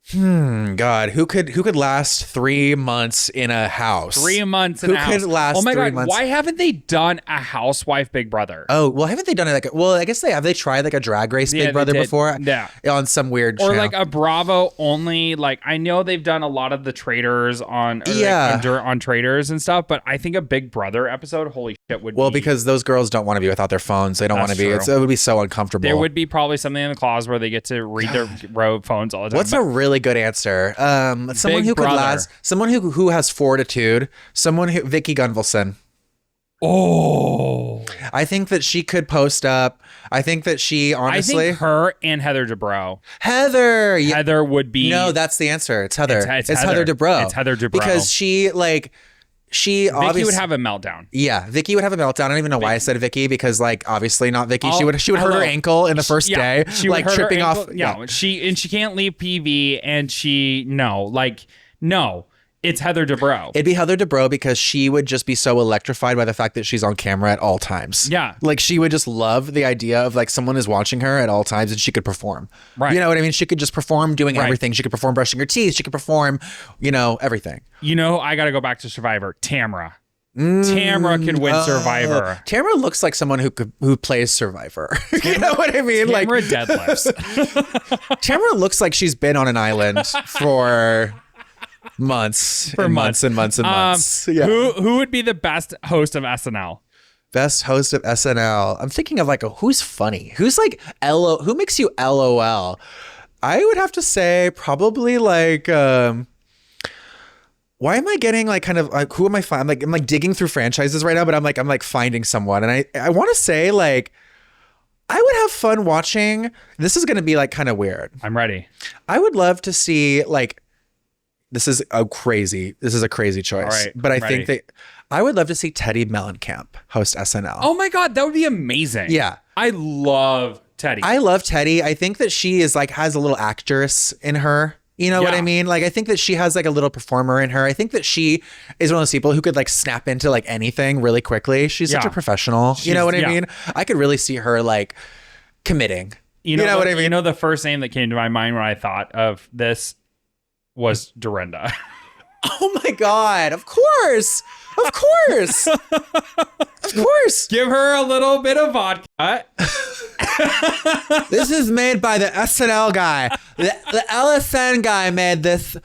God, who could last 3 months in a house? 3 months in a house. Who could last 3 months? Oh my god, why haven't they done a housewife Big Brother? Oh, well, haven't they done it like I guess they tried like a drag race Big Brother before? Yeah. On some weird or channel. like a Bravo only, like I know they've done a lot of the traders on traders and stuff, but I think a Big Brother episode, holy shit, would be because those girls don't want to be without their phones. They don't want to be. It would be so uncomfortable. There would be probably something in the clause where they get to read their phones all the time. What's a really good answer? Someone who could last. Someone who has fortitude. Vicky Gunvalson. Oh, I think that she could post up. I think that she honestly. I think her and Heather Dubrow. Heather would be. No, that's the answer. It's Heather. It's Heather Dubrow. It's Heather Dubrow because she Vicky would have a meltdown. Yeah, Vicky would have a meltdown. I don't even know why I said Vicky because like obviously not Vicky. She would hurt her ankle in the first day. She like tripping off. Yeah, she can't leave PV and it's Heather Dubrow. It'd be Heather Dubrow because she would just be so electrified by the fact that she's on camera at all times. Yeah. Like she would just love the idea of like someone is watching her at all times and she could perform. Right. You know what I mean? She could just perform doing everything. She could perform brushing her teeth. She could perform, everything. I got to go back to Survivor. Tamra. Tamra could win Survivor. Tamra looks like someone who plays Survivor. You know what I mean? Tamra deadlifts. Tamra looks like she's been on an island for months and months. Yeah. Who would be the best host of SNL? Best host of SNL. I'm thinking of like who's funny? Who's like who makes you LOL? I would have to say probably like why am I getting like kind of like who am I finding? I'm like digging through franchises right now, but I'm like finding someone. And I want to say like I would have fun watching. This is going to be like kind of weird. I'm ready. I would love to see like this is a crazy choice. All right, but I think that I would love to see Teddy Mellencamp host SNL. Oh my God, that would be amazing. Yeah. I love Teddy. I love Teddy. I think that she is like has a little actress in her. You know what I mean? Like, I think that she has like a little performer in her. I think that she is one of those people who could like snap into like anything really quickly. She's such a professional. You know what I mean? I could really see her like committing. You know what I mean? You know, the first name that came to my mind when I thought of this was Dorinda. Oh my God. Of course. Of course. Of course. Give her a little bit of vodka. This is made by the SNL guy. The LSN guy made this.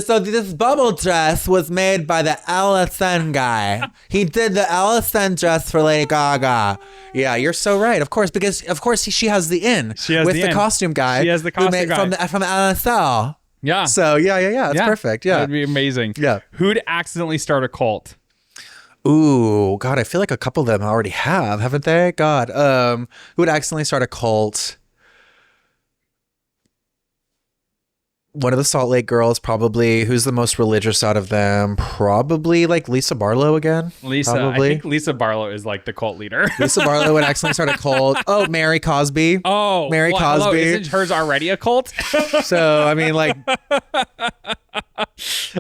So this bubble dress was made by the LSN guy. He did the LSN dress for Lady Gaga. Yeah, you're so right. Of course, because of course she has the in with the costume guy. She has the costume guy from LSL. Yeah. So yeah. It's perfect. Yeah. That'd be amazing. Yeah. Who'd accidentally start a cult? Ooh, God, I feel like a couple of them already have, haven't they? God, who would accidentally start a cult? one of the Salt Lake girls, probably. Who's the most religious out of them? Probably like Lisa Barlow again. Probably. I think Lisa Barlow is like the cult leader. Lisa Barlow would accidentally start a cult. Oh, Mary Cosby. Oh, Mary Cosby. Hello, isn't hers already a cult? So, I mean, like,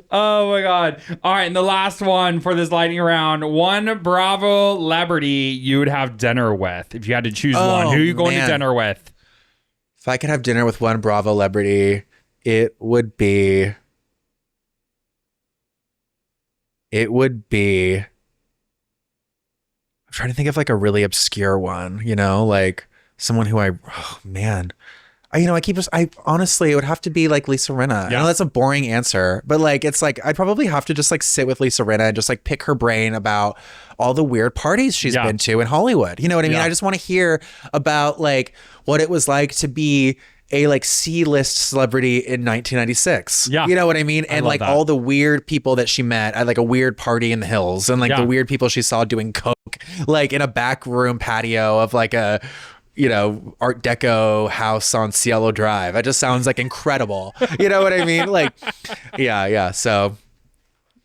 Oh my God. All right. And the last one for this lightning round, one Bravo celebrity you would have dinner with. If you had to choose one, who are you going to dinner with? if I could have dinner with one Bravo celebrity, it would be. I'm trying to think of like a really obscure one, you know, like someone who oh man. I honestly, it would have to be like Lisa Rinna. I know that's a boring answer, but like, it's like, I'd probably have to just like sit with Lisa Rinna and just like pick her brain about all the weird parties she's been to in Hollywood. You know what I mean? I just want to hear about like what it was like to be a like C-list celebrity in 1996. Yeah. You know what I mean? And like all the weird people that she met at like a weird party in the hills and like the weird people she saw doing coke, like in a back room patio of like a, you know, Art Deco house on Cielo Drive. It just sounds like incredible. You know what I mean? Like, yeah. So.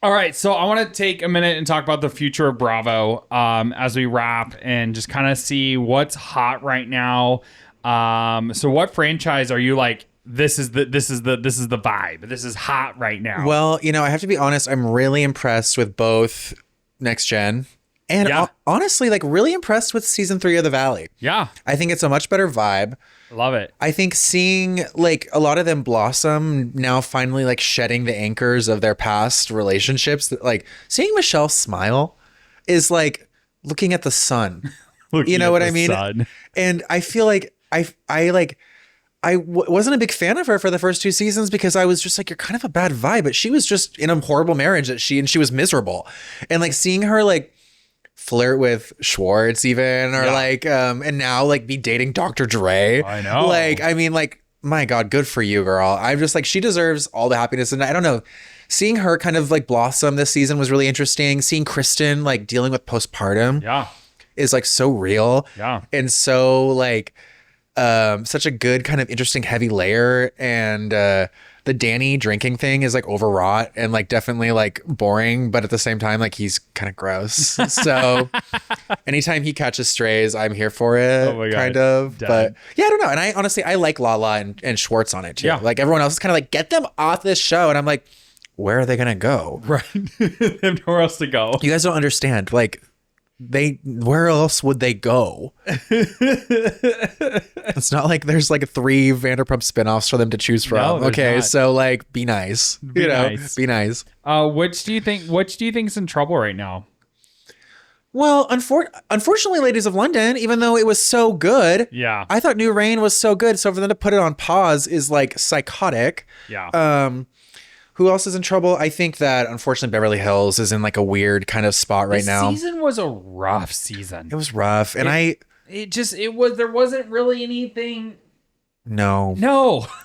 All right. So I want to take a minute and talk about the future of Bravo as we wrap and just kind of see what's hot right now. So what franchise are you like, this is the vibe. This is hot right now. Well, you know, I have to be honest. I'm really impressed with both Next Gen. And honestly, like really impressed with season 3 of The Valley. Yeah. I think it's a much better vibe. Love it. I think seeing like a lot of them blossom now, finally like shedding the anchors of their past relationships, like seeing Michelle smile is like looking at the sun. You know what I mean? Sun. And I feel like I wasn't a big fan of her for the first 2 seasons because I was just like, you're kind of a bad vibe, but she was just in a horrible marriage and she was miserable. And like seeing her like flirt with Schwartz even, or like and now like be dating Dr. Dre. I know. Like, I mean, like, my God, good for you, girl. I'm just like, she deserves all the happiness. And I don't know, seeing her kind of like blossom this season was really interesting. Seeing Kristen like dealing with postpartum is like so real. Yeah. And so like such a good kind of interesting heavy layer. And the Danny drinking thing is like overwrought and like definitely like boring, but at the same time, like he's kind of gross. So anytime he catches strays, I'm here for it. Oh my God. Kind of. Done. But yeah, I don't know. And I honestly, I like Lala and Schwartz on it too. Yeah. Like everyone else is kind of like, get them off this show. And I'm like, where are they going to go? Right. They have nowhere else to go. You guys don't understand. Like, where else would they go? It's not like there's like 3 Vanderpump spinoffs for them to choose from. No, okay, not. So like be nice. Be nice. Which do you think's in trouble right now? Well, unfortunately, Ladies of London, even though it was so good, I thought New Reign was so good. So for them to put it on pause is like psychotic. Yeah. Who else is in trouble? I think that unfortunately Beverly Hills is in like a weird kind of spot right now. The season was a rough season. It was rough. And there wasn't really anything. No,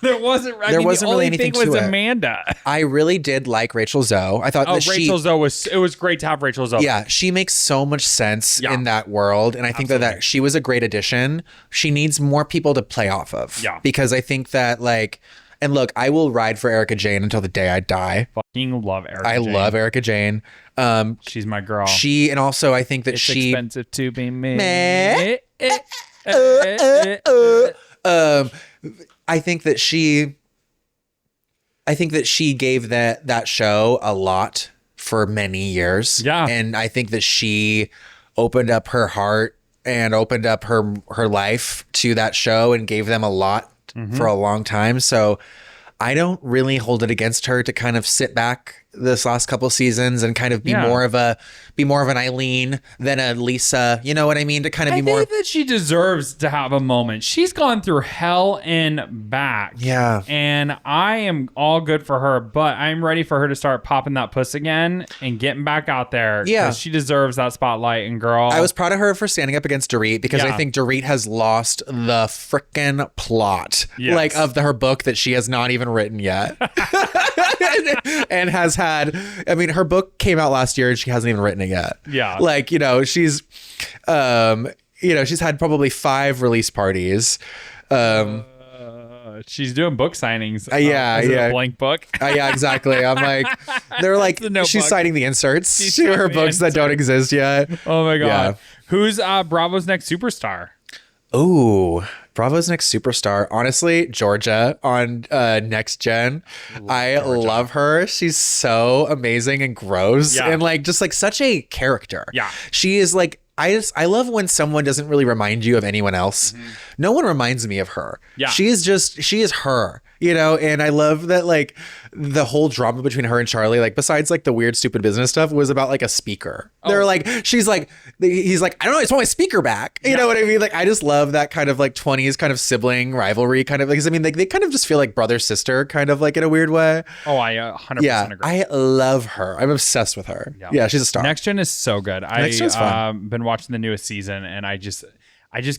there wasn't. The only thing was Amanda. I really did like Rachel Zoe. I thought Rachel Zoe it was great to have Rachel Zoe. Yeah, she makes so much sense in that world. And I think that she was a great addition. She needs more people to play off of. Yeah. Because I think that like, and look, I will ride for Erica Jane until the day I die. Fucking love Erica Jane. I love Erica Jane. She's my girl. And also I think that it's expensive to be me. I think that she gave that show a lot for many years. Yeah. And I think that she opened up her heart and opened up her life to that show and gave them a lot for a long time. So I don't really hold it against her to kind of sit back this last couple seasons and kind of be more of an Eileen than a Lisa, you know what I mean? To kind of be more. I think that she deserves to have a moment. She's gone through hell and back. Yeah. And I am all good for her, but I'm ready for her to start popping that puss again and getting back out there. Yeah. She deserves that spotlight. And girl, I was proud of her for standing up against Dorit because I think Dorit has lost the frickin' plot like of her book that she has not even written yet. And has had, I mean, her book came out last year and she hasn't even written it yet. Yeah. Like, she's had probably 5 release parties. She's doing book signings. Yeah, is it yeah. a blank book? Yeah, exactly. I'm like, they're like, The notebook. she's citing the inserts She's to her citing the books that don't exist yet. Oh my God. Yeah. Who's Bravo's next superstar? Ooh, Bravo's next superstar. Honestly, Georgia on Next Gen. I love her. She's so amazing and gross Yeah. and like just like such a character. Yeah. She is like I love when someone doesn't really remind you of anyone else. No one reminds me of her. Yeah. She is her, you know, and I love that like the whole drama between her and Charlie, like besides like the weird stupid business stuff, was about like a speaker. They're like, he's like, I don't know, I just want my speaker back. You know what I mean? Like I just love that kind of like 20s kind of sibling rivalry kind of, because I mean like they kind of just feel like brother sister kind of like in a weird way. Oh, I 100% Yeah, agree. I love her. I'm obsessed with her. Yeah, she's a star. Next Gen is so good. Next Gen's fun. Been watching the newest season, and I just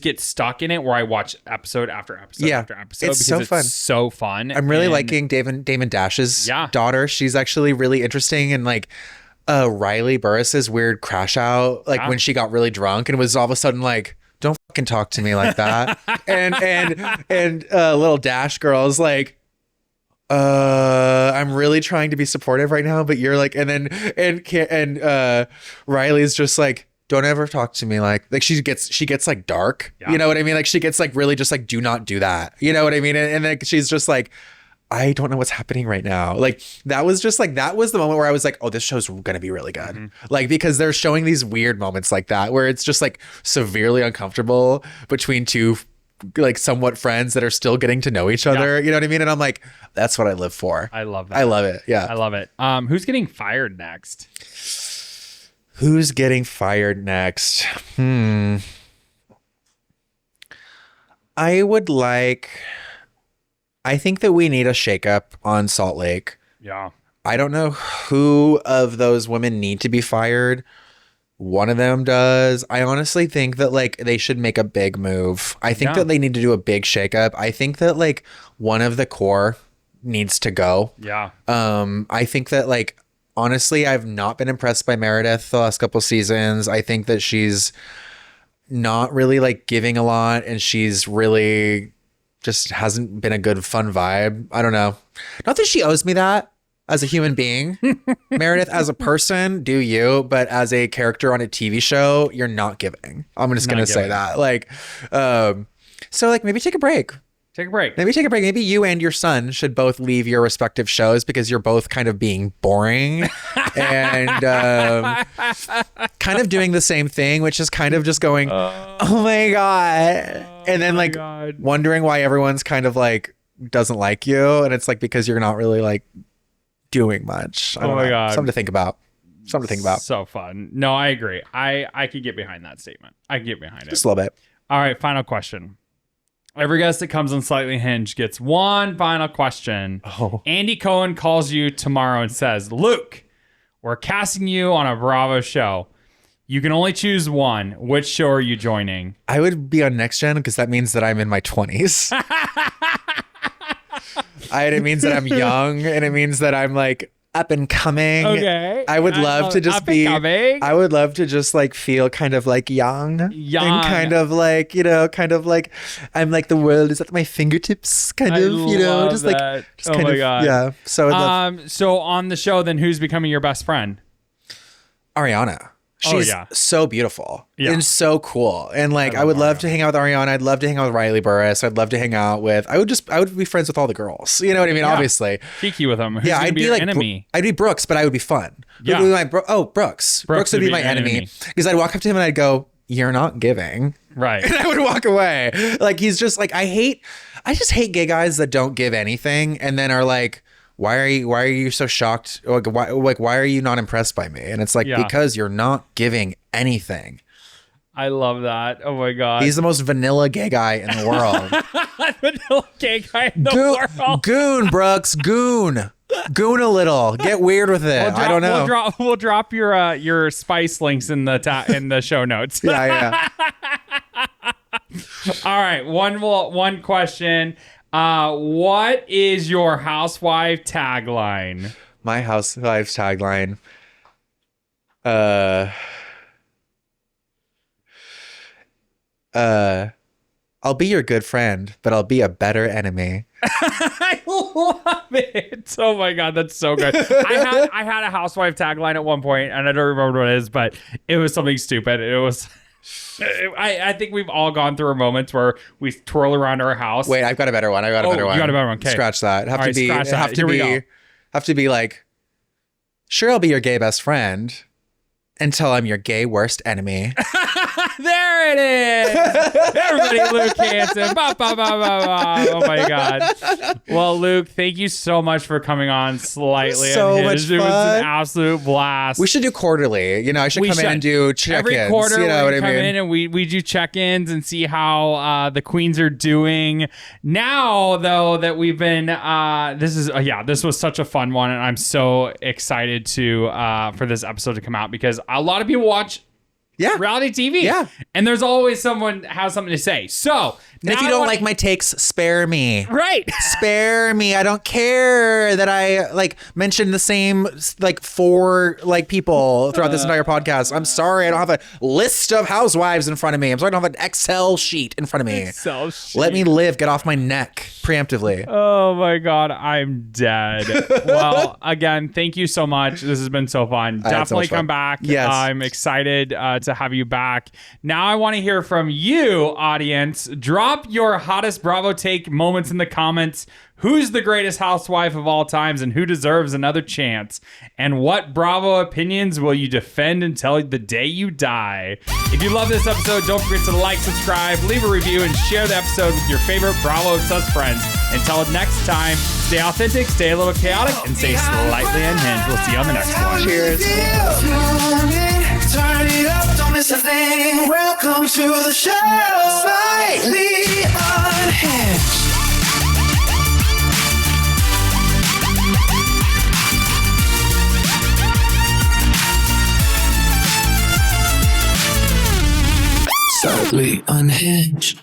get stuck in it where I watch episode after episode after episode. It's because so fun. It's so fun. I'm really And liking Damon Dash's daughter. She's actually really interesting, and like Riley Burris's weird crash out, like when she got really drunk and was all of a sudden like, "Don't fucking talk to me like that," and little Dash girl's like, I'm really trying to be supportive right now, but you're like, and then Riley's just like, don't ever talk to me like she gets like dark. You know what I mean? Like she gets like really just like, do not do that. You know what I mean? And then she's just like, I don't know what's happening right now. Like that was the moment where I was like, oh, this show's gonna be really good. Like because they're showing these weird moments like that where it's just like severely uncomfortable between two like somewhat friends that are still getting to know each other. You know what I mean? And I'm like, that's what I live for. I love that. I love it. Yeah. I love it. Who's getting fired next? Who's getting fired next? I think that we need a shakeup on Salt Lake. Yeah. I don't know who of those women need to be fired. One of them does. I honestly think that like they should make a big move. I think that they need to do a big shakeup. I think that like one of the core needs to go. Yeah. I think that like honestly, I've not been impressed by Meredith the last couple seasons. I think that she's not really like giving a lot, and she's really just hasn't been a good fun vibe. I don't know. Not that she owes me that as a human being. Meredith, as a person, do you, but as a character on a TV show, you're not giving. I'm just going to say that. Like, so like maybe take a break. Take a break. Maybe take a break. Maybe you and your son should both leave your respective shows because you're both kind of being boring and kind of doing the same thing, which is kind of just going, oh my God. And then like wondering why everyone's kind of like doesn't like you. And it's like because you're not really like doing much. I don't know. God. Something to think about. So fun. No, I agree. I could get behind that statement. I could get behind it. Just a little bit. All right. Final question. Every guest that comes on Slightly Hinged gets one final question. Andy Cohen calls you tomorrow and says, Luke, we're casting you on a Bravo show. You can only choose one. Which show are you joining? I would be on Next Gen because that means that I'm in my 20s. It means that I'm young, and it means that I'm like up and coming. Okay. I would love to just be. I would love to just like feel kind of like young, and kind of like, you know, kind of like I'm like the world is at my fingertips, kind of, you know, just that. like just kind of, yeah. So so on the show, then who's becoming your best friend? Ariana. She's so beautiful and so cool. And like, I would love to hang out with Ariana. I'd love to hang out with Riley Burris. I'd love to hang out with, I would be friends with all the girls. You know what I mean? Obviously. Kiki with them. Who's I'd be your like, enemy? I'd be Brooks, but I would be fun. Yeah. Who would be Brooks. Brooks would be my enemy. Because I'd walk up to him and I'd go, you're not giving. Right. And I would walk away. Like, he's just like, I just hate gay guys that don't give anything and then are like, why are you so shocked? Like, why are you not impressed by me? And it's like, because you're not giving anything. I love that. Oh my God. He's the most vanilla gay guy in the world. Vanilla gay guy in the world. Goon, Brooks. Goon a little. Get weird with it. I don't know. We'll drop your spice links in the show notes. Yeah. All right. One question. What is your housewife tagline? My housewife's tagline. I'll be your good friend, but I'll be a better enemy. I love it. Oh my God, that's so good. I had a housewife tagline at one point, and I don't remember what it is, but it was something stupid. It was. I think we've all gone through moments where we twirl around our house. Wait, I've got a better one. You got a better one. Okay. Scratch that. Have to be like, sure, I'll be your gay best friend until I'm your gay worst enemy. There it is. Everybody, Luke Hansen. Ba, ba, ba, ba, ba. Oh my God. Well, Luke, thank you so much for coming on Slightly so Unhinged. much fun. It was an absolute blast. We should do quarterly. I should come in and do check-ins. Every quarter, you know what I mean? Come in and we do check-ins and see how the queens are doing. Now, though, that we've been, this was such a fun one, and I'm so excited for this episode to come out because a lot of people watch reality TV. Yeah. And there's always someone has something to say. So, and if you don't like my takes, spare me. Right. Spare me. I don't care that I mentioned the same 4 people throughout this entire podcast. I'm sorry I don't have a list of housewives in front of me. I'm sorry I don't have an Excel sheet in front of me. Excel sheet. Let me live. Get off my neck preemptively. Oh my God, I'm dead. Well, again, thank you so much. This has been so fun. Definitely come back. Yes. I'm excited to have you back. Now I want to hear from you, audience. Drop your hottest Bravo take moments in the comments. Who's the greatest housewife of all times and who deserves another chance? And what Bravo opinions will you defend until the day you die? If you love this episode, don't forget to like, subscribe, leave a review, and share the episode with your favorite Bravo obsessed friends. Until next time, stay authentic, stay a little chaotic, and stay slightly unhinged. We'll see you on the next one. Cheers. Turn it up, don't miss a thing. Welcome to the show. Slightly Unhinged. Slightly Unhinged.